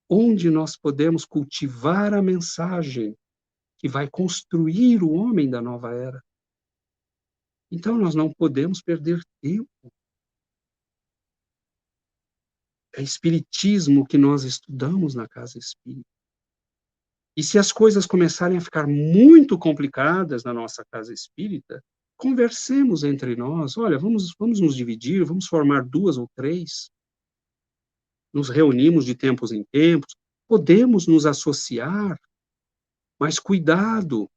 onde nós podemos cultivar a mensagem que vai construir o homem da nova era. Então, nós não podemos perder tempo. É espiritismo que nós estudamos na Casa Espírita. E se as coisas começarem a ficar muito complicadas na nossa Casa Espírita, conversemos entre nós. Olha, vamos nos dividir, vamos formar 2 ou 3. Nos reunimos de tempos em tempos. Podemos nos associar, mas cuidado.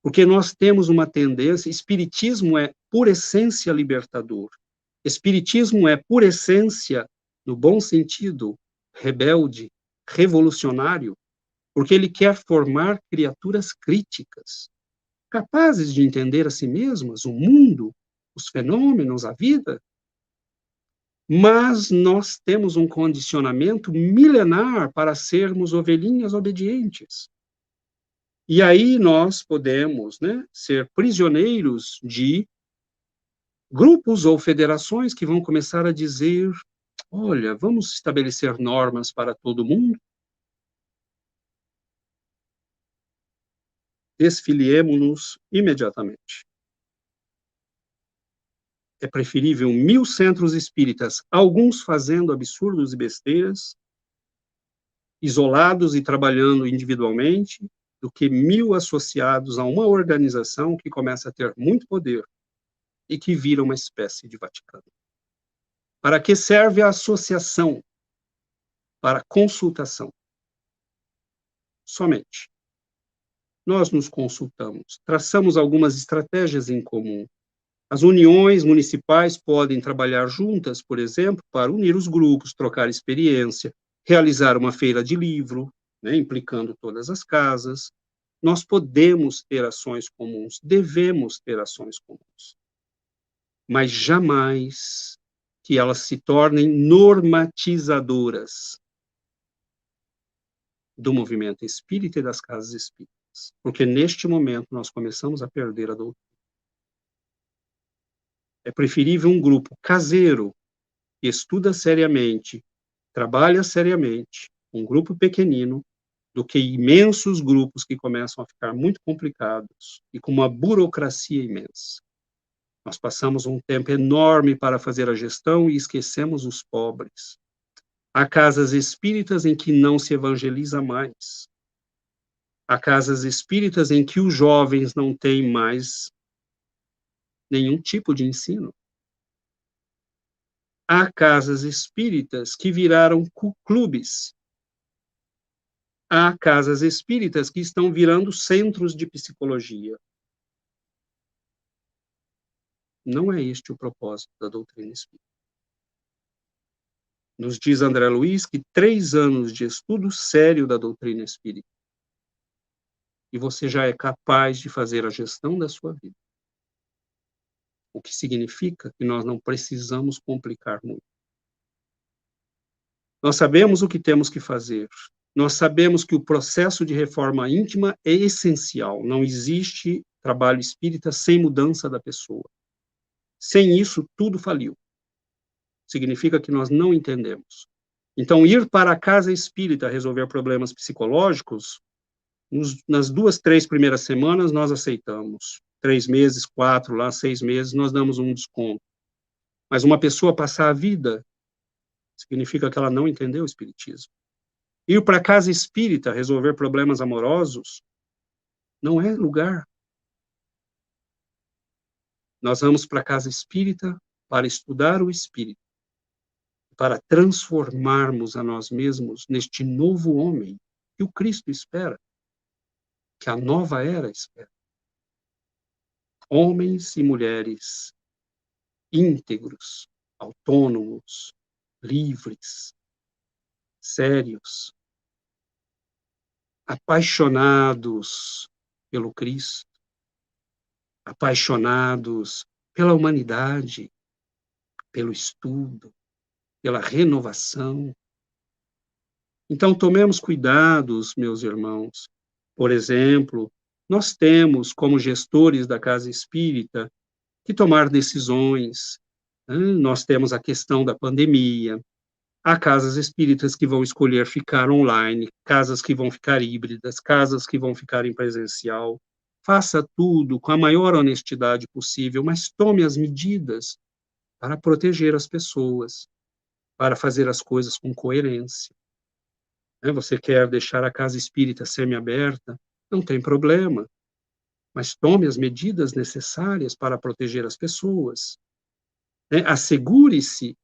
Porque nós temos uma tendência, espiritismo é, por essência, libertador. Espiritismo é, por essência, no bom sentido, rebelde, revolucionário, porque ele quer formar criaturas críticas, capazes de entender a si mesmas, o mundo, os fenômenos, a vida. Mas nós temos um condicionamento milenar para sermos ovelhinhas obedientes. E aí nós podemos, né, ser prisioneiros de grupos ou federações que vão começar a dizer, olha, vamos estabelecer normas para todo mundo? Desfiliemo-nos imediatamente. É preferível 1000 centros espíritas, alguns fazendo absurdos e besteiras, isolados e trabalhando individualmente, do que 1000 associados a uma organização que começa a ter muito poder e que vira uma espécie de Vaticano. Para que serve a associação? Para consultação. Somente. Nós nos consultamos, traçamos algumas estratégias em comum. As uniões municipais podem trabalhar juntas, por exemplo, para unir os grupos, trocar experiência, realizar uma feira de livro, né, implicando todas as casas. Nós podemos ter ações comuns, devemos ter ações comuns, mas jamais que elas se tornem normatizadoras do movimento espírita e das casas espíritas, porque neste momento nós começamos a perder a doutrina. É preferível um grupo caseiro, que estuda seriamente, trabalha seriamente, um grupo pequenino, do que imensos grupos que começam a ficar muito complicados e com uma burocracia imensa. Nós passamos um tempo enorme para fazer a gestão e esquecemos os pobres. Há casas espíritas em que não se evangeliza mais. Há casas espíritas em que os jovens não têm mais nenhum tipo de ensino. Há casas espíritas que viraram clubes. Há casas espíritas que estão virando centros de psicologia. Não é este o propósito da doutrina espírita. Nos diz André Luiz que 3 anos de estudo sério da doutrina espírita e você já é capaz de fazer a gestão da sua vida. O que significa que nós não precisamos complicar muito. Nós sabemos o que temos que fazer. Nós sabemos que o processo de reforma íntima é essencial. Não existe trabalho espírita sem mudança da pessoa. Sem isso, tudo faliu. Significa que nós não entendemos. Então, ir para a casa espírita resolver problemas psicológicos, nas 2, 3 primeiras semanas, nós aceitamos. 3 meses, 4, lá, 6 meses, nós damos um desconto. Mas uma pessoa passar a vida, significa que ela não entendeu o espiritismo. Ir para a casa espírita resolver problemas amorosos, não é lugar. Nós vamos para a casa espírita para estudar o espírito, para transformarmos a nós mesmos neste novo homem que o Cristo espera, que a nova era espera. Homens e mulheres íntegros, autônomos, livres, sérios, apaixonados pelo Cristo, apaixonados pela humanidade, pelo estudo, pela renovação. Então, tomemos cuidados, meus irmãos. Por exemplo, nós temos, como gestores da casa espírita, que tomar decisões. Nós temos a questão da pandemia. Há casas espíritas que vão escolher ficar online, casas que vão ficar híbridas, casas que vão ficar em presencial. Faça tudo com a maior honestidade possível, mas tome as medidas para proteger as pessoas, para fazer as coisas com coerência. Você quer deixar a casa espírita semi-aberta? Não tem problema, mas tome as medidas necessárias para proteger as pessoas. Assegure-se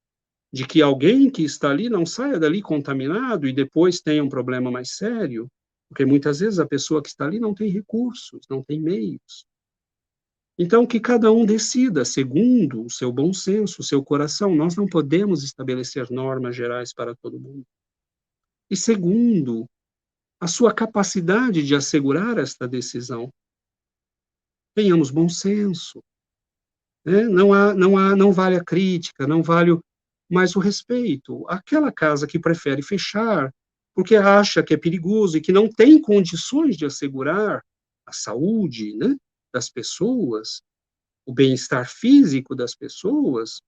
de que alguém que está ali não saia dali contaminado e depois tenha um problema mais sério, porque muitas vezes a pessoa que está ali não tem recursos, não tem meios. Então, que cada um decida, segundo o seu bom senso, o seu coração. Nós não podemos estabelecer normas gerais para todo mundo. E segundo, a sua capacidade de assegurar esta decisão. Tenhamos bom senso. Não vale a crítica, não vale mas o respeito. Aquela casa que prefere fechar porque acha que é perigoso e que não tem condições de assegurar a saúde, das pessoas, o bem-estar físico das pessoas,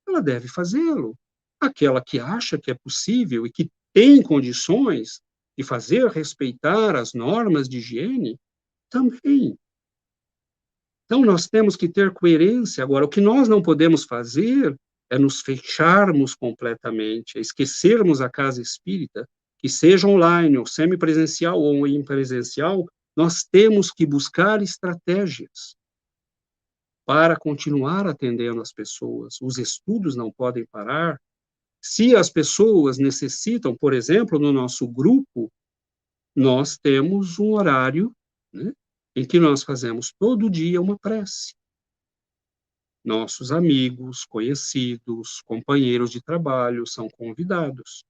ela deve fazê-lo. Aquela que acha que é possível e que tem condições de fazer respeitar as normas de higiene, também. Então, nós temos que ter coerência. Agora, o que nós não podemos fazer é nos fecharmos completamente, é esquecermos a casa espírita, que seja online, ou semipresencial, ou em presencial, nós temos que buscar estratégias. para continuar atendendo as pessoas. Os estudos não podem parar. Se as pessoas necessitam, por exemplo, no nosso grupo, nós temos um horário, né, em que nós fazemos todo dia uma prece. Nossos amigos, conhecidos, companheiros de trabalho são convidados.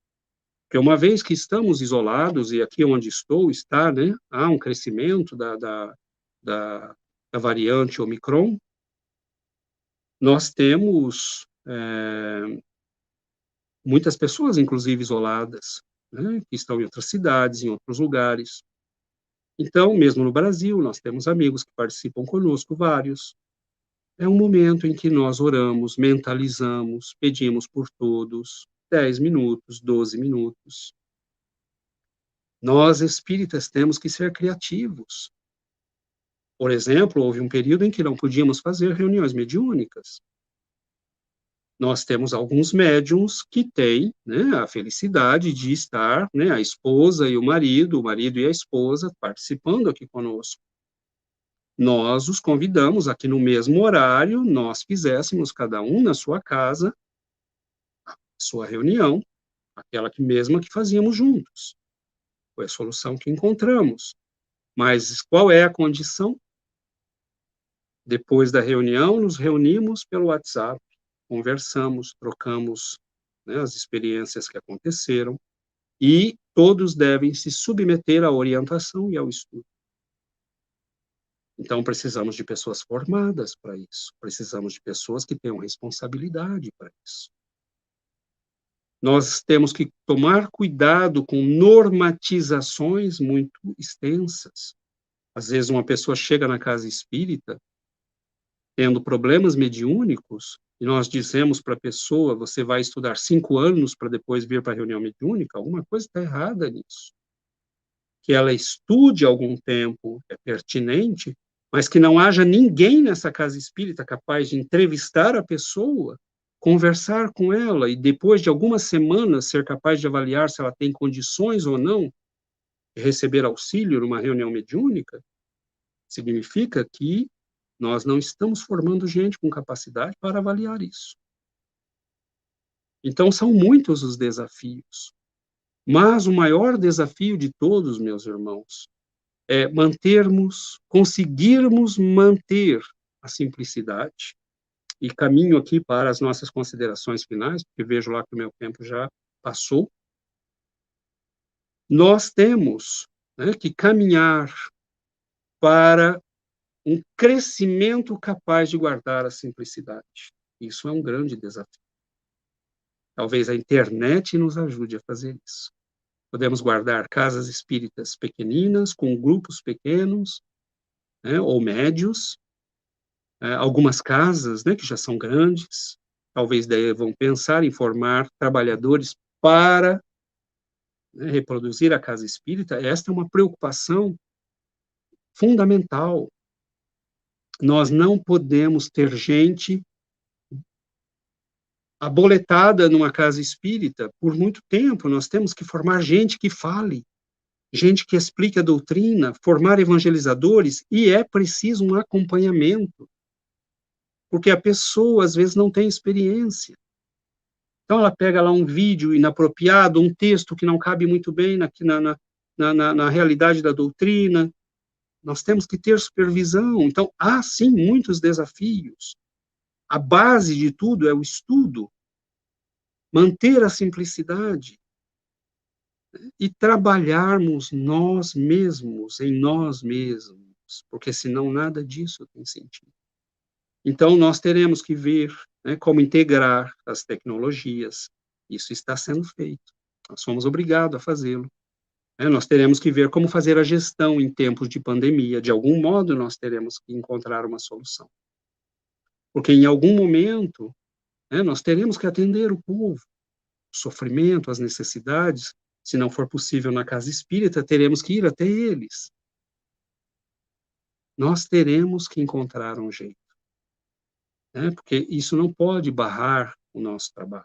Porque uma vez que estamos isolados, e aqui onde estou está, né, há um crescimento da variante Omicron, nós temos muitas pessoas, inclusive, isoladas, né, que estão em outras cidades, em outros lugares. Então, mesmo no Brasil, nós temos amigos que participam conosco, vários. É um momento em que nós oramos, mentalizamos, pedimos por todos, 10 minutos, 12 minutos. Nós, espíritas, temos que ser criativos. Por exemplo, houve um período em que não podíamos fazer reuniões mediúnicas. Nós temos alguns médiums que têm, né, a felicidade de estar, né, a esposa e o marido e a esposa participando aqui conosco. Nós os convidamos aqui no mesmo horário, nós fizéssemos cada um na sua casa sua reunião, aquela que mesma que fazíamos juntos. Foi a solução que encontramos. Mas qual é a condição? Depois da reunião, nos reunimos pelo WhatsApp, conversamos, trocamos, né, as experiências que aconteceram, e todos devem se submeter à orientação e ao estudo. Então, precisamos de pessoas formadas para isso, precisamos de pessoas que tenham responsabilidade para isso. Nós temos que tomar cuidado com normatizações muito extensas. Às vezes, uma pessoa chega na casa espírita tendo problemas mediúnicos, e nós dizemos para a pessoa, você vai estudar 5 anos para depois vir para a reunião mediúnica, alguma coisa está errada nisso. Que ela estude algum tempo é pertinente, mas que não haja ninguém nessa casa espírita capaz de entrevistar a pessoa, conversar com ela, e depois de algumas semanas ser capaz de avaliar se ela tem condições ou não de receber auxílio numa reunião mediúnica, significa que nós não estamos formando gente com capacidade para avaliar isso. Então, são muitos os desafios. Mas o maior desafio de todos, meus irmãos, é conseguirmos manter a simplicidade. E caminho aqui para as nossas considerações finais, porque vejo lá que o meu tempo já passou. Nós temos, né, que caminhar para um crescimento capaz de guardar a simplicidade. Isso é um grande desafio. Talvez a internet nos ajude a fazer isso. Podemos guardar casas espíritas pequeninas, com grupos pequenos, né, ou médios, algumas casas, né, que já são grandes, talvez devam pensar em formar trabalhadores para, né, reproduzir a casa espírita. Esta é uma preocupação fundamental. Nós não podemos ter gente aboletada numa casa espírita por muito tempo. Nós temos que formar gente que fale, gente que explique a doutrina, formar evangelizadores, e é preciso um acompanhamento, porque a pessoa, às vezes, não tem experiência. Então, ela pega lá um vídeo inapropriado, um texto que não cabe muito bem na realidade da doutrina. Nós temos que ter supervisão. Então, há, sim, muitos desafios. A base de tudo é o estudo, manter a simplicidade, né, e trabalharmos nós mesmos, em nós mesmos, porque senão nada disso tem sentido. Então, nós teremos que ver, né, como integrar as tecnologias. Isso está sendo feito. Nós somos obrigados a fazê-lo. Nós teremos que ver como fazer a gestão em tempos de pandemia. De algum modo, nós teremos que encontrar uma solução. Porque, em algum momento, né, nós teremos que atender o povo, o sofrimento, as necessidades. Se não for possível na casa espírita, teremos que ir até eles. Nós teremos que encontrar um jeito. Porque isso não pode barrar o nosso trabalho.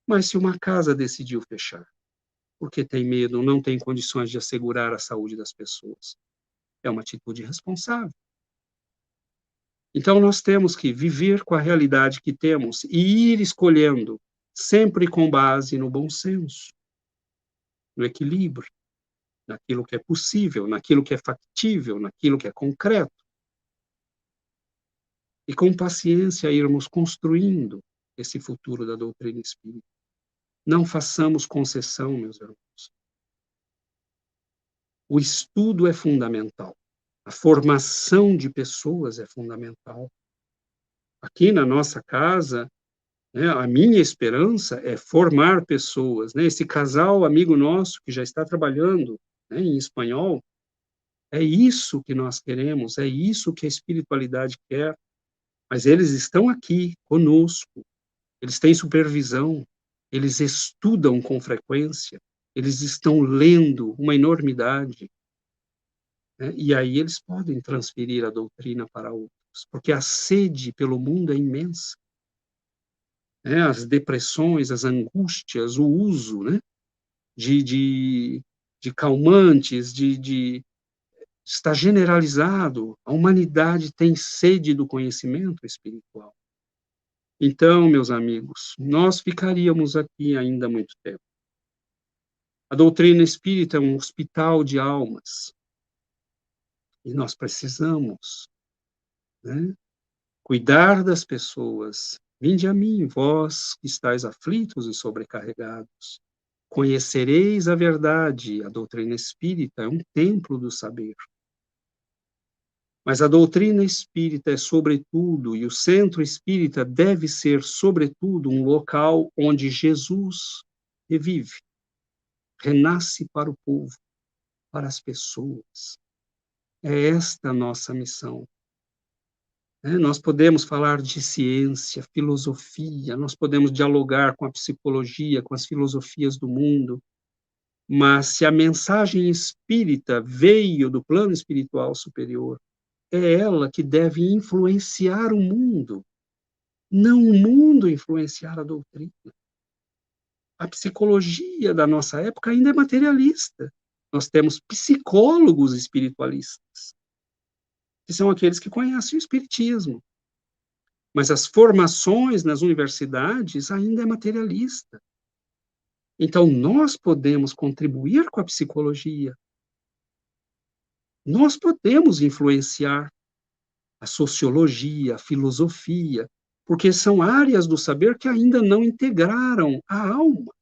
Mas se uma casa decidiu fechar, porque tem medo, não tem condições de assegurar a saúde das pessoas, é uma atitude responsável. Então, nós temos que viver com a realidade que temos e ir escolhendo, sempre com base no bom senso, no equilíbrio, naquilo que é possível, naquilo que é factível, naquilo que é concreto. E com paciência irmos construindo esse futuro da doutrina espírita. Não façamos concessão, meus irmãos. O estudo é fundamental. A formação de pessoas é fundamental. Aqui na nossa casa, né, a minha esperança é formar pessoas. Né? Esse casal amigo nosso que já está trabalhando, né, em espanhol, é isso que nós queremos, é isso que a espiritualidade quer. Mas eles estão aqui conosco, eles têm supervisão, eles estudam com frequência, eles estão lendo uma enormidade. Né? E aí eles podem transferir a doutrina para outros, porque a sede pelo mundo é imensa. Né? As depressões, as angústias, o uso, né? de calmantes, está generalizado. A humanidade tem sede do conhecimento espiritual. Então, meus amigos, nós ficaríamos aqui ainda muito tempo. A doutrina espírita é um hospital de almas. E nós precisamos, né, cuidar das pessoas. Vinde a mim, vós que estáis aflitos e sobrecarregados. Conhecereis a verdade. A doutrina espírita é um templo do saber. Mas a doutrina espírita é sobretudo, e o centro espírita deve ser sobretudo um local onde Jesus revive, renasce para o povo, para as pessoas. É esta a nossa missão. Nós podemos falar de ciência, filosofia, nós podemos dialogar com a psicologia, com as filosofias do mundo, mas se a mensagem espírita veio do plano espiritual superior, é ela que deve influenciar o mundo, não o mundo influenciar a doutrina. A psicologia da nossa época ainda é materialista. Nós temos psicólogos espiritualistas, que são aqueles que conhecem o espiritismo. Mas as formações nas universidades ainda é materialista. Então, nós podemos contribuir com a psicologia. Nós podemos influenciar a sociologia, a filosofia, porque são áreas do saber que ainda não integraram a alma.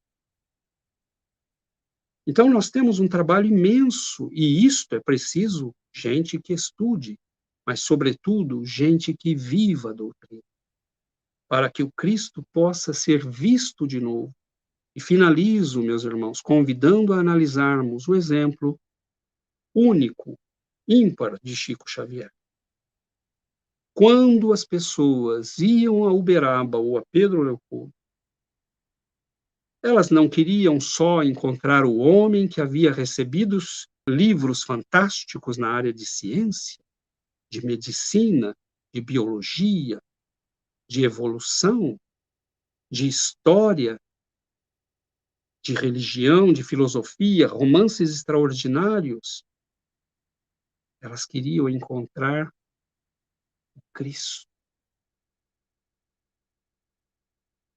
Então, nós temos um trabalho imenso, e isto é preciso gente que estude, mas, sobretudo, gente que viva a doutrina, para que o Cristo possa ser visto de novo. E finalizo, meus irmãos, convidando a analisarmos o exemplo único, ímpar de Chico Xavier. Quando as pessoas iam a Uberaba ou a Pedro Leopoldo, elas não queriam só encontrar o homem que havia recebido livros fantásticos na área de ciência, de medicina, de biologia, de evolução, de história, de religião, de filosofia, romances extraordinários. Elas queriam encontrar o Cristo.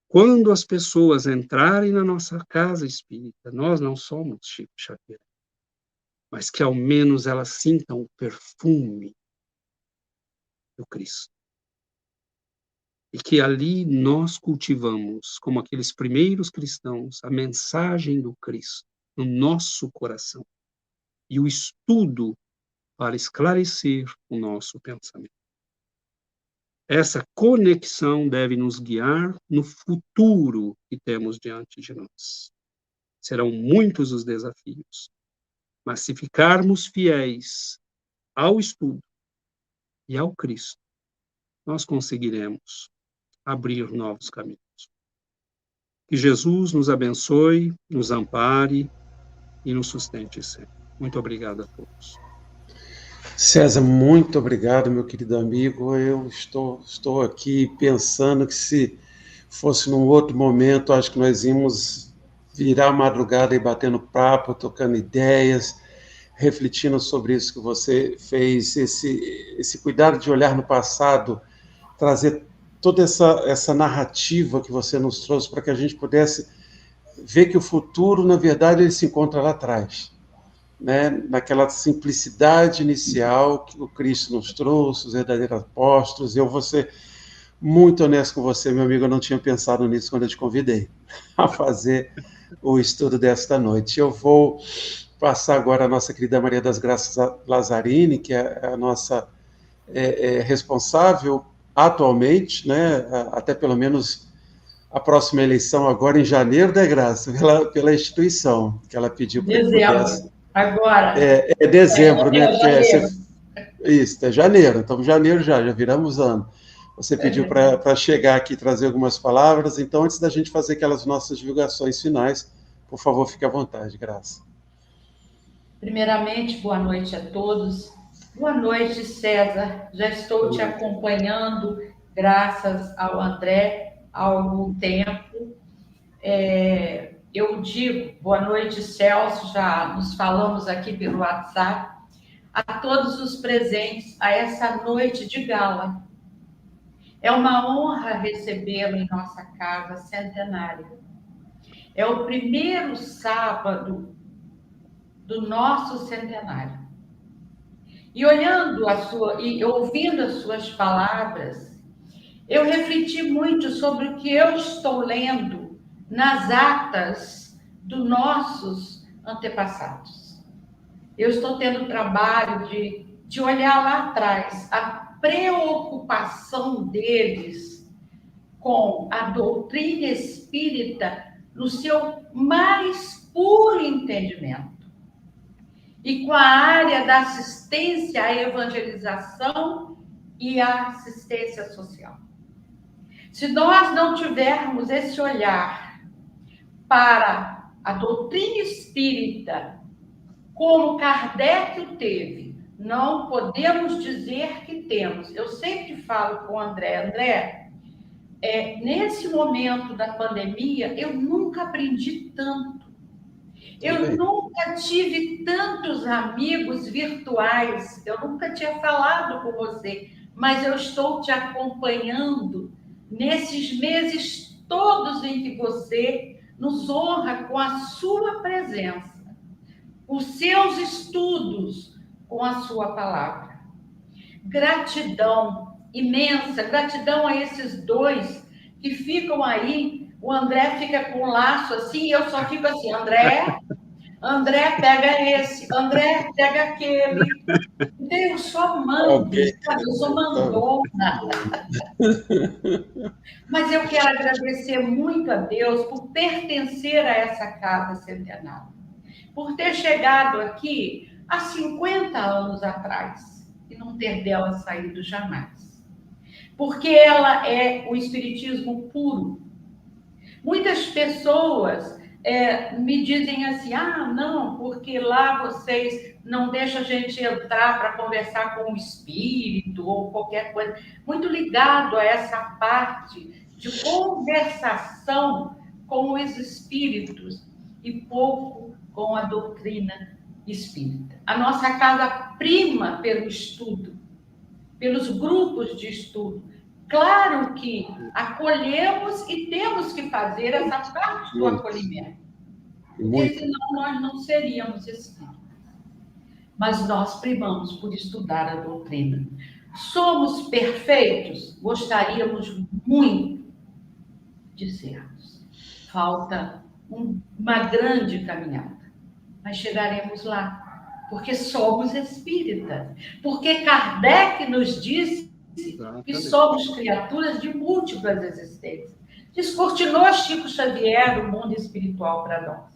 Quando as pessoas entrarem na nossa casa espírita, nós não somos Chico Xavier, mas que ao menos elas sintam o perfume do Cristo. E que ali nós cultivamos, como aqueles primeiros cristãos, a mensagem do Cristo no nosso coração e o estudo para esclarecer o nosso pensamento. Essa conexão deve nos guiar no futuro que temos diante de nós. Serão muitos os desafios, mas se ficarmos fiéis ao estudo e ao Cristo, nós conseguiremos abrir novos caminhos. Que Jesus nos abençoe, nos ampare e nos sustente sempre. Muito obrigado a todos. César, muito obrigado, meu querido amigo. Eu estou aqui pensando que se fosse num outro momento, acho que nós íamos virar a madrugada e batendo papo, tocando ideias, refletindo sobre isso que você fez, esse cuidado de olhar no passado, trazer toda essa narrativa que você nos trouxe para que a gente pudesse ver que o futuro, na verdade, ele se encontra lá atrás, né? Naquela simplicidade inicial que o Cristo nos trouxe, os verdadeiros apóstolos. Eu vou ser muito honesto com você, meu amigo, eu não tinha pensado nisso quando eu te convidei a fazer o estudo desta noite. Eu vou passar agora a nossa querida Maria das Graças Lazzarini, que é a nossa responsável atualmente, né, até pelo menos a próxima eleição agora em janeiro, da Graça, pela instituição, que ela pediu para que pudesse. Agora. É dezembro, né? Janeiro. Isso, é janeiro, então janeiro já viramos ano. Você pediu para chegar aqui e trazer algumas palavras, então antes da gente fazer aquelas nossas divulgações finais, por favor, fique à vontade, Graça. Primeiramente, boa noite a todos. Boa noite, César. Já estou te acompanhando, graças ao André, há algum tempo. Eu digo, boa noite, Celso, já nos falamos aqui pelo WhatsApp, a todos os presentes a essa noite de gala. É uma honra recebê-lo em nossa casa centenária. É o primeiro sábado do nosso centenário. E olhando e ouvindo as suas palavras, eu refleti muito sobre o que eu estou lendo nas atas dos nossos antepassados. Eu estou tendo o trabalho de olhar lá atrás a preocupação deles com a doutrina espírita no seu mais puro entendimento e com a área da assistência à evangelização e à assistência social. Se nós não tivermos esse olhar para a doutrina espírita como Kardec o teve, não podemos dizer que temos. Eu sempre falo com o André, nesse momento da pandemia, eu nunca aprendi tanto. Eu nunca tive tantos amigos virtuais, eu nunca tinha falado com você, mas eu estou te acompanhando nesses meses todos em que você nos honra com a sua presença, os seus estudos com a sua palavra. Gratidão imensa, gratidão a esses dois que ficam aí. O André fica com um laço assim, e eu só fico assim, André, pega esse, André, pega aquele. Eu só mando, eu sou mandona. Mas eu quero agradecer muito a Deus por pertencer a essa casa centenária, por ter chegado aqui há 50 anos atrás e não ter dela saído jamais. Porque ela é o espiritismo puro. Muitas pessoas me dizem assim, não, porque lá vocês não deixam a gente entrar para conversar com o espírito ou qualquer coisa. Muito ligado a essa parte de conversação com os espíritos e pouco com a doutrina espírita. A nossa casa prima pelo estudo, pelos grupos de estudo. Claro que acolhemos e temos que fazer essa parte do acolhimento. Porque senão nós não seríamos espíritas. Mas nós primamos por estudar a doutrina. Somos perfeitos? Gostaríamos muito de sermos. Falta uma grande caminhada. Mas chegaremos lá. Porque somos espíritas. Porque Kardec nos disse que somos criaturas de múltiplas existências. Descortinou Chico Xavier o mundo espiritual para nós.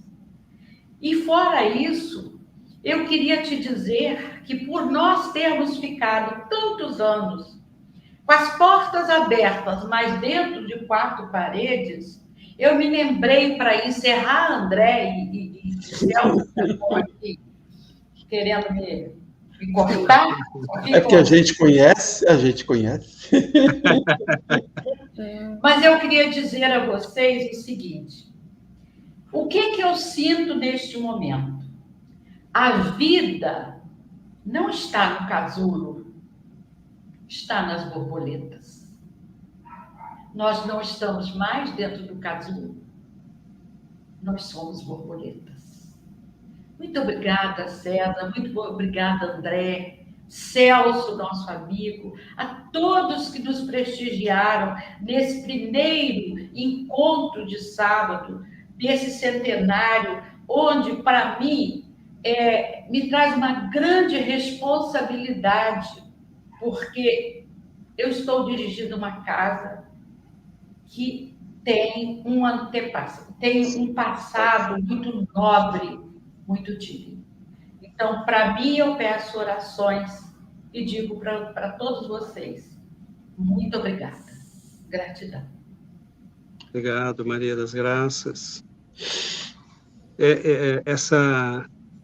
E fora isso, eu queria te dizer que por nós termos ficado tantos anos com as portas abertas, mas dentro de 4 paredes, eu me lembrei para encerrar André e Celso aqui, querendo me cortar. É porque a gente conhece. Mas eu queria dizer a vocês o seguinte: o que eu sinto neste momento? A vida não está no casulo, está nas borboletas. Nós não estamos mais dentro do casulo. Nós somos borboletas. Muito obrigada, César. Muito obrigada, André. Celso, nosso amigo. A todos que nos prestigiaram nesse primeiro encontro de sábado, desse centenário, onde, para mim, me traz uma grande responsabilidade, porque eu estou dirigindo uma casa que tem um antepassado, tem um passado muito nobre, muito digno. Então, para mim, eu peço orações e digo para todos vocês, muito obrigada. Gratidão. Obrigado, Maria das Graças.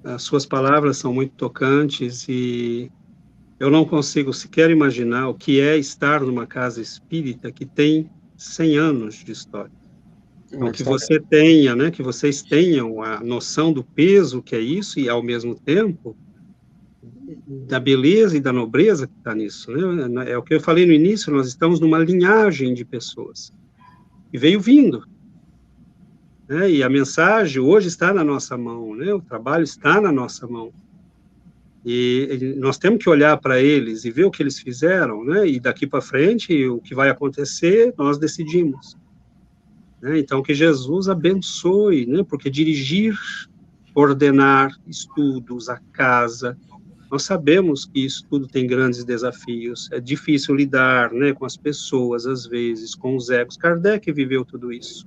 As suas palavras são muito tocantes e eu não consigo sequer imaginar o que é estar numa casa espírita que tem 100 anos de história. Então, que você tenha, né, que vocês tenham a noção do peso que é isso e, ao mesmo tempo, da beleza e da nobreza que está nisso, né? É o que eu falei no início, nós estamos numa linhagem de pessoas que veio vindo, né? E a mensagem hoje está na nossa mão, né? O trabalho está na nossa mão. E nós temos que olhar para eles e ver o que eles fizeram, né? E daqui para frente, o que vai acontecer, nós decidimos. Então, que Jesus abençoe, né? Porque dirigir, ordenar estudos, a casa, nós sabemos que isso tudo tem grandes desafios, é difícil lidar, né, com as pessoas, às vezes, com os egos. Kardec viveu tudo isso.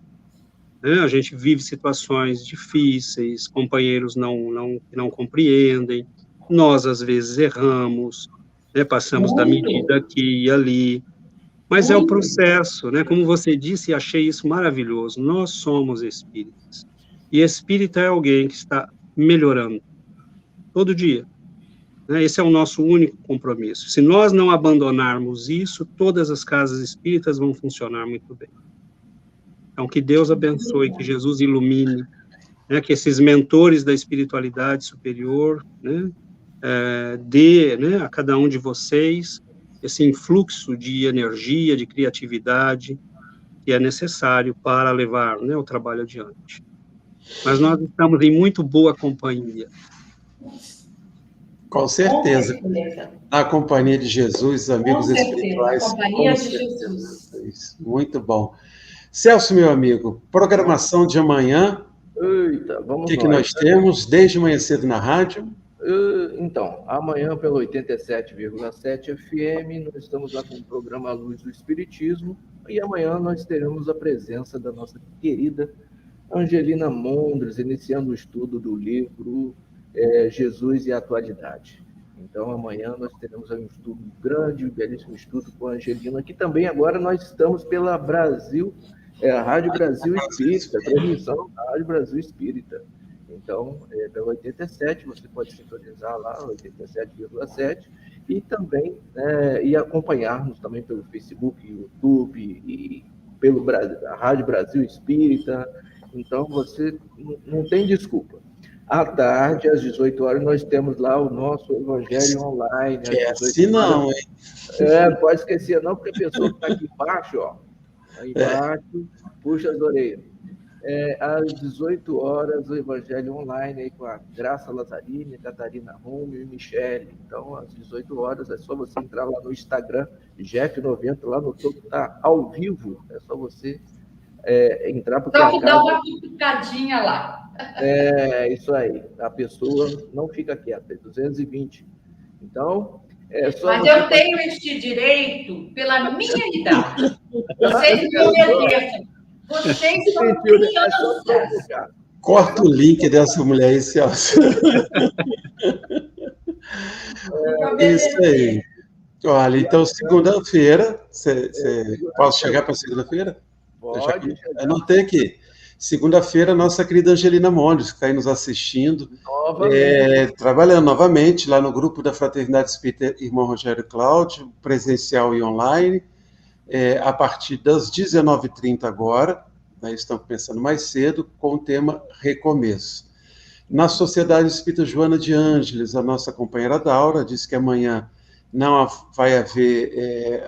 Né? A gente vive situações difíceis, companheiros não compreendem, nós, às vezes, erramos, né? Passamos da medida aqui e ali. Mas é o processo, né? Como você disse, e achei isso maravilhoso, nós somos espíritas. E espírita é alguém que está melhorando, todo dia. Né? Esse é o nosso único compromisso. Se nós não abandonarmos isso, todas as casas espíritas vão funcionar muito bem. Então, que Deus abençoe, que Jesus ilumine, né? Que esses mentores da espiritualidade superior, né? Dê, né, a cada um de vocês esse influxo de energia, de criatividade que é necessário para levar, né, o trabalho adiante. Mas nós estamos em muito boa companhia. Com certeza. Na companhia de Jesus, amigos espirituais. Na companhia de Jesus. Muito bom. Celso, meu amigo, programação de amanhã. Eita, vamos o que nós temos desde manhã cedo na rádio? Então, amanhã pelo 87,7 FM, nós estamos lá com o programa Luz do Espiritismo, e amanhã nós teremos a presença da nossa querida Angelina Mondres, iniciando o estudo do livro Jesus e a Atualidade. Então, amanhã nós teremos um estudo grande, um belíssimo estudo com a Angelina, que também agora nós estamos pela Rádio Brasil Espírita, transmissão da Rádio Brasil Espírita. Então, pelo 87, você pode sintonizar lá, 87,7, e também e acompanhar-nos também pelo Facebook, YouTube, e pelo a Rádio Brasil Espírita. Então, você não tem desculpa. À tarde, às 18 horas, nós temos lá o nosso Evangelho Online. Esquece não, hein? Não pode esquecer não, porque a pessoa que está aqui embaixo, ó, aí embaixo, puxa as orelhas. Às 18 horas, o Evangelho Online, aí com a Graça Lazzarini, Catarina Rúmio e Michele. Então, às 18 horas, é só você entrar lá no Instagram, Jeff90, lá no topo, está ao vivo. É só você entrar, porque só que dá uma cutucadinha lá. Isso aí. A pessoa não fica quieta, 220. Então, mas eu tenho este direito pela minha idade. Vocês me obedecem. Vocês são crianças. Corta o link dessa mulher aí, Celso. Isso aí. Olha, então, segunda-feira, posso chegar para segunda-feira? Pode. Anotei aqui. Segunda-feira, nossa querida Angelina Mondres, que está aí nos assistindo, trabalhando novamente lá no grupo da Fraternidade Espírita Irmão Rogério Cláudio, presencial e online, a partir das 19h30 agora, né, estamos pensando mais cedo, com o tema Recomeço. Na Sociedade Espírita Joana de Ângeles, a nossa companheira Daura disse que amanhã não vai haver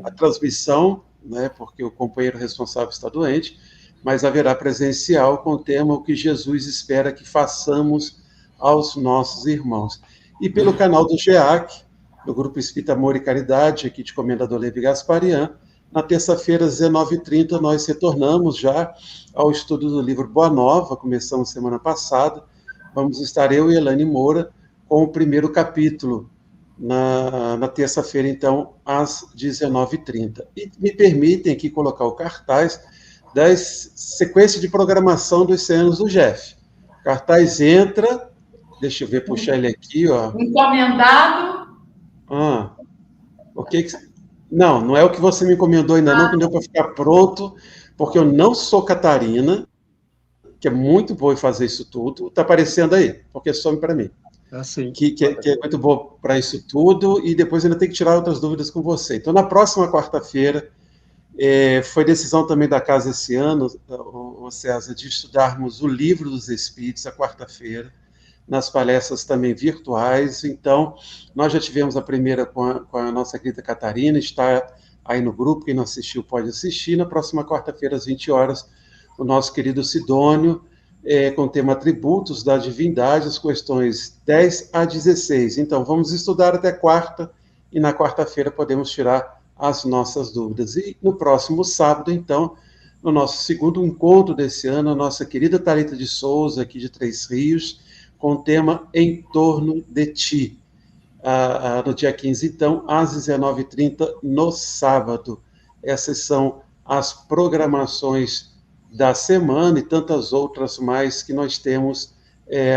a transmissão, né, porque o companheiro responsável está doente, mas haverá presencial com o tema O que Jesus espera que façamos aos nossos irmãos. E pelo canal do GEAC, do Grupo Espírita Amor e Caridade, aqui de Comendador Levi Gasparian, na terça-feira, às 19h30, nós retornamos já ao estudo do livro Boa Nova, começamos semana passada. Vamos estar eu e Elane Moura com o primeiro capítulo, na terça-feira, então, às 19h30. E me permitem aqui colocar o cartaz da sequência de programação dos cenos do Jeff. O cartaz entra, deixa eu ver, puxar ele aqui, ó. Encomendado. O que não é o que você me encomendou ainda não, que deu para ficar pronto, porque eu não sou Catarina, que é muito boa em fazer isso tudo. Está aparecendo aí, porque some para mim. Assim. Que é muito boa para isso tudo, e depois ainda tem que tirar outras dúvidas com você. Então, na próxima quarta-feira, foi decisão também da casa esse ano, o César, de estudarmos o Livro dos Espíritos, a quarta-feira, nas palestras também virtuais. Então, nós já tivemos a primeira com a nossa querida Catarina, está aí no grupo, quem não assistiu pode assistir. Na próxima quarta-feira, às 20 horas, o nosso querido Sidônio, com o tema Atributos da Divindade, as questões 10 a 16. Então, vamos estudar até quarta, e na quarta-feira podemos tirar as nossas dúvidas. E no próximo sábado, então, no nosso segundo encontro desse ano, a nossa querida Thalita de Souza, aqui de Três Rios, com o tema Em Torno de Ti, no dia 15, então, às 19h30, no sábado. Essas são as programações da semana e tantas outras mais que nós temos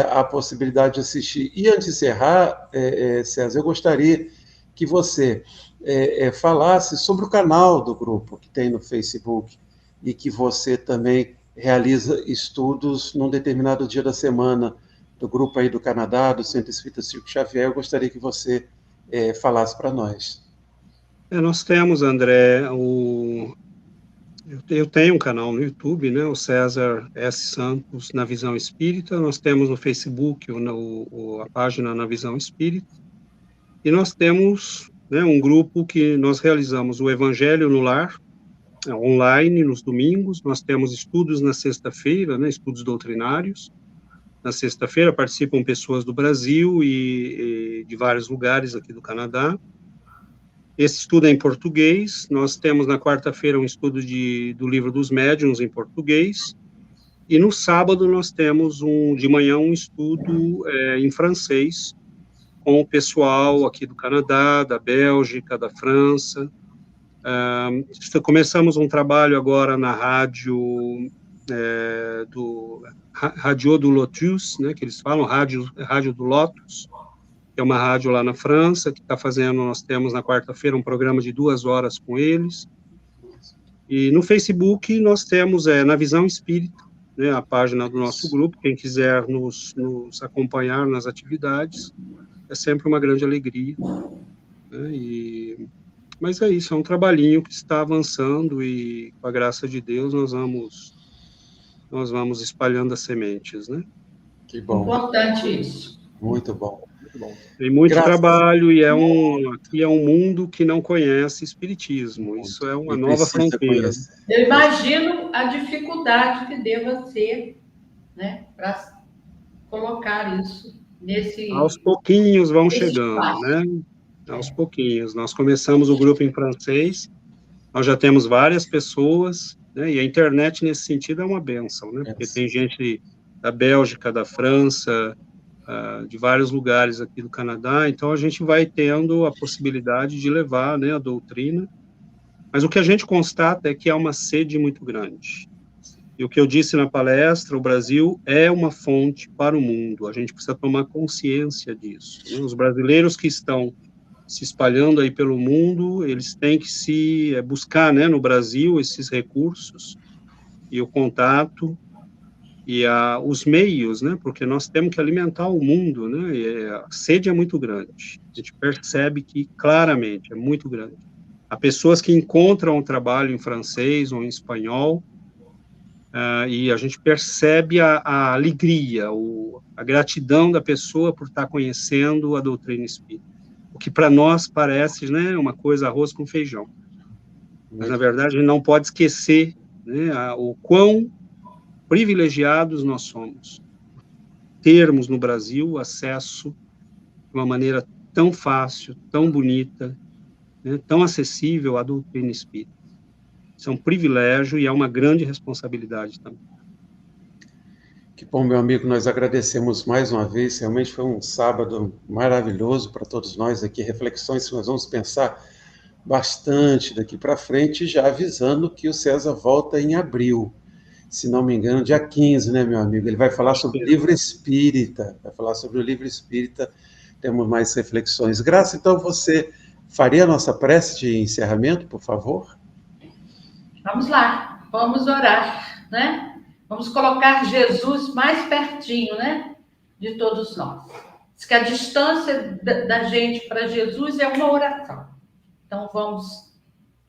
a possibilidade de assistir. E antes de encerrar, César, eu gostaria que você falasse sobre o canal do grupo que tem no Facebook e que você também realiza estudos num determinado dia da semana, do grupo aí do Canadá, do Centro Espírita Chico Xavier. Eu gostaria que você falasse para nós. Nós temos, André, eu tenho um canal no YouTube, né, o César S. Santos na Visão Espírita. Nós temos no Facebook a página Na Visão Espírita. E nós temos, né, um grupo que nós realizamos o Evangelho no Lar, online, nos domingos. Nós temos estudos na sexta-feira, né, estudos doutrinários. Na sexta-feira participam pessoas do Brasil e de vários lugares aqui do Canadá. Esse estudo é em português. Nós temos na quarta-feira um estudo do Livro dos Médiuns em português. E no sábado nós temos de manhã um estudo em francês, com o pessoal aqui do Canadá, da Bélgica, da França. Começamos um trabalho agora na rádio Radio do Lotus, né, que eles falam, rádio do Lotus, que é uma rádio lá na França, que está fazendo, nós temos na quarta-feira um programa de 2 horas com eles. E no Facebook nós temos Na Visão Espírita, né, a página do nosso grupo. Quem quiser nos acompanhar nas atividades, é sempre uma grande alegria, né? Mas é isso, é um trabalhinho que está avançando, e com a graça de Deus nós vamos espalhando as sementes, né? Que bom. Importante isso. Muito bom. Tem muito trabalho, e aqui é um mundo que não conhece espiritismo. Isso é uma nova fronteira. Eu imagino a dificuldade que deva ser, né, para colocar isso nesse... Aos pouquinhos vão chegando, né? Aos pouquinhos. Nós começamos o grupo em francês, nós já temos várias pessoas, né? E a internet, nesse sentido, é uma bênção, né? Porque tem gente da Bélgica, da França, de vários lugares aqui do Canadá. Então a gente vai tendo a possibilidade de levar, né, a doutrina, mas o que a gente constata é que há uma sede muito grande. E o que eu disse na palestra, o Brasil é uma fonte para o mundo, a gente precisa tomar consciência disso, né? Os brasileiros que estão se espalhando aí pelo mundo, eles têm que se buscar, né, no Brasil esses recursos e o contato e os meios, né, porque nós temos que alimentar o mundo, né, e a sede é muito grande, a gente percebe que claramente é muito grande. Há pessoas que encontram o trabalho em francês ou em espanhol, e a gente percebe a alegria, a gratidão da pessoa por estar conhecendo a doutrina espírita, o que para nós parece, né, uma coisa arroz com feijão, mas na verdade a gente não pode esquecer, né, o quão privilegiados nós somos, termos no Brasil acesso de uma maneira tão fácil, tão bonita, né, tão acessível à doutrina espírita. Isso é um privilégio e é uma grande responsabilidade também. Que bom, meu amigo, nós agradecemos mais uma vez, realmente foi um sábado maravilhoso para todos nós aqui, reflexões que nós vamos pensar bastante daqui para frente, já avisando que o César volta em abril, se não me engano, dia 15, né, meu amigo? Ele vai falar sobre o livro espírita, temos mais reflexões. Graça, então você faria a nossa prece de encerramento, por favor? Vamos lá, vamos orar, né? Vamos colocar Jesus mais pertinho, né? De todos nós. Diz que a distância da gente para Jesus é uma oração. Então vamos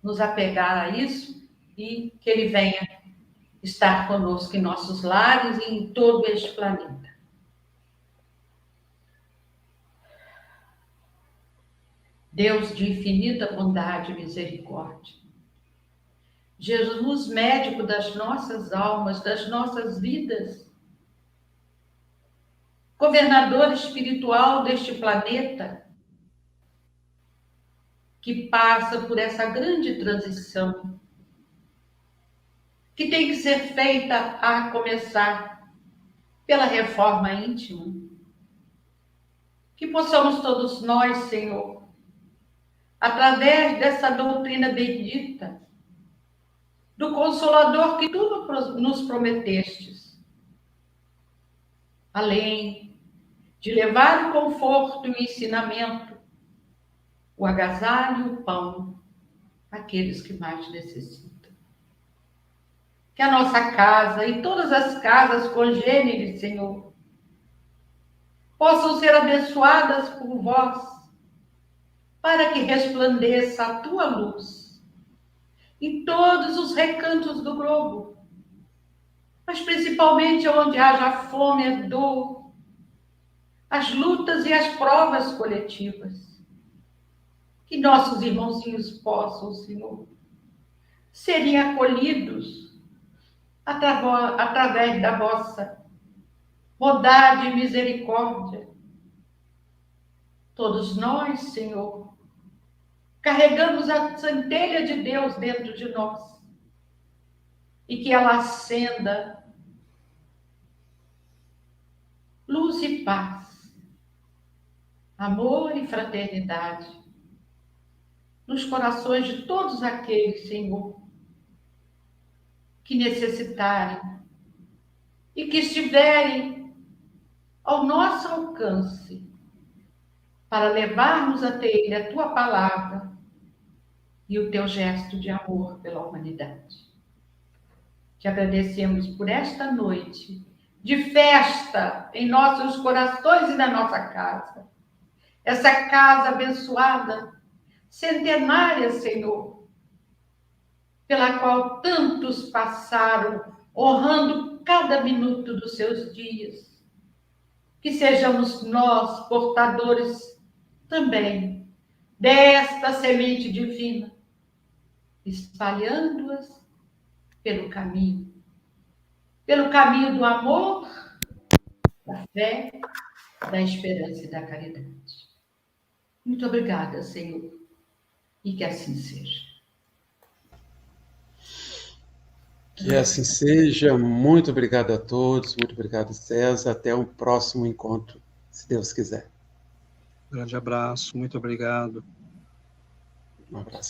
nos apegar a isso e que Ele venha estar conosco em nossos lares e em todo este planeta. Deus de infinita bondade e misericórdia, Jesus, médico das nossas almas, das nossas vidas, governador espiritual deste planeta, que passa por essa grande transição, que tem que ser feita a começar pela reforma íntima. Que possamos todos nós, Senhor, através dessa doutrina bendita, do Consolador que tu nos prometestes, além de levar o conforto e o ensinamento, o agasalho e o pão àqueles que mais necessitam. Que a nossa casa e todas as casas congêneres, Senhor, possam ser abençoadas por vós, para que resplandeça a tua luz em todos os recantos do globo, mas principalmente onde haja fome e dor, as lutas e as provas coletivas. Que nossos irmãozinhos possam, Senhor, serem acolhidos através da vossa bondade e misericórdia. Todos nós, Senhor, carregamos a centelha de Deus dentro de nós e que ela acenda luz e paz, amor e fraternidade nos corações de todos aqueles, Senhor, que necessitarem e que estiverem ao nosso alcance para levarmos até Ele a Tua palavra e o Teu gesto de amor pela humanidade. Te agradecemos por esta noite de festa em nossos corações e na nossa casa. Essa casa abençoada, centenária, Senhor, pela qual tantos passaram, honrando cada minuto dos seus dias. Que sejamos nós portadores também desta semente divina, espalhando-as pelo caminho do amor, da fé, da esperança e da caridade. Muito obrigada, Senhor, e que assim seja. Que assim seja. Muito obrigado a todos, muito obrigado, César. Até um próximo encontro, se Deus quiser. Grande abraço, muito obrigado. Um abraço.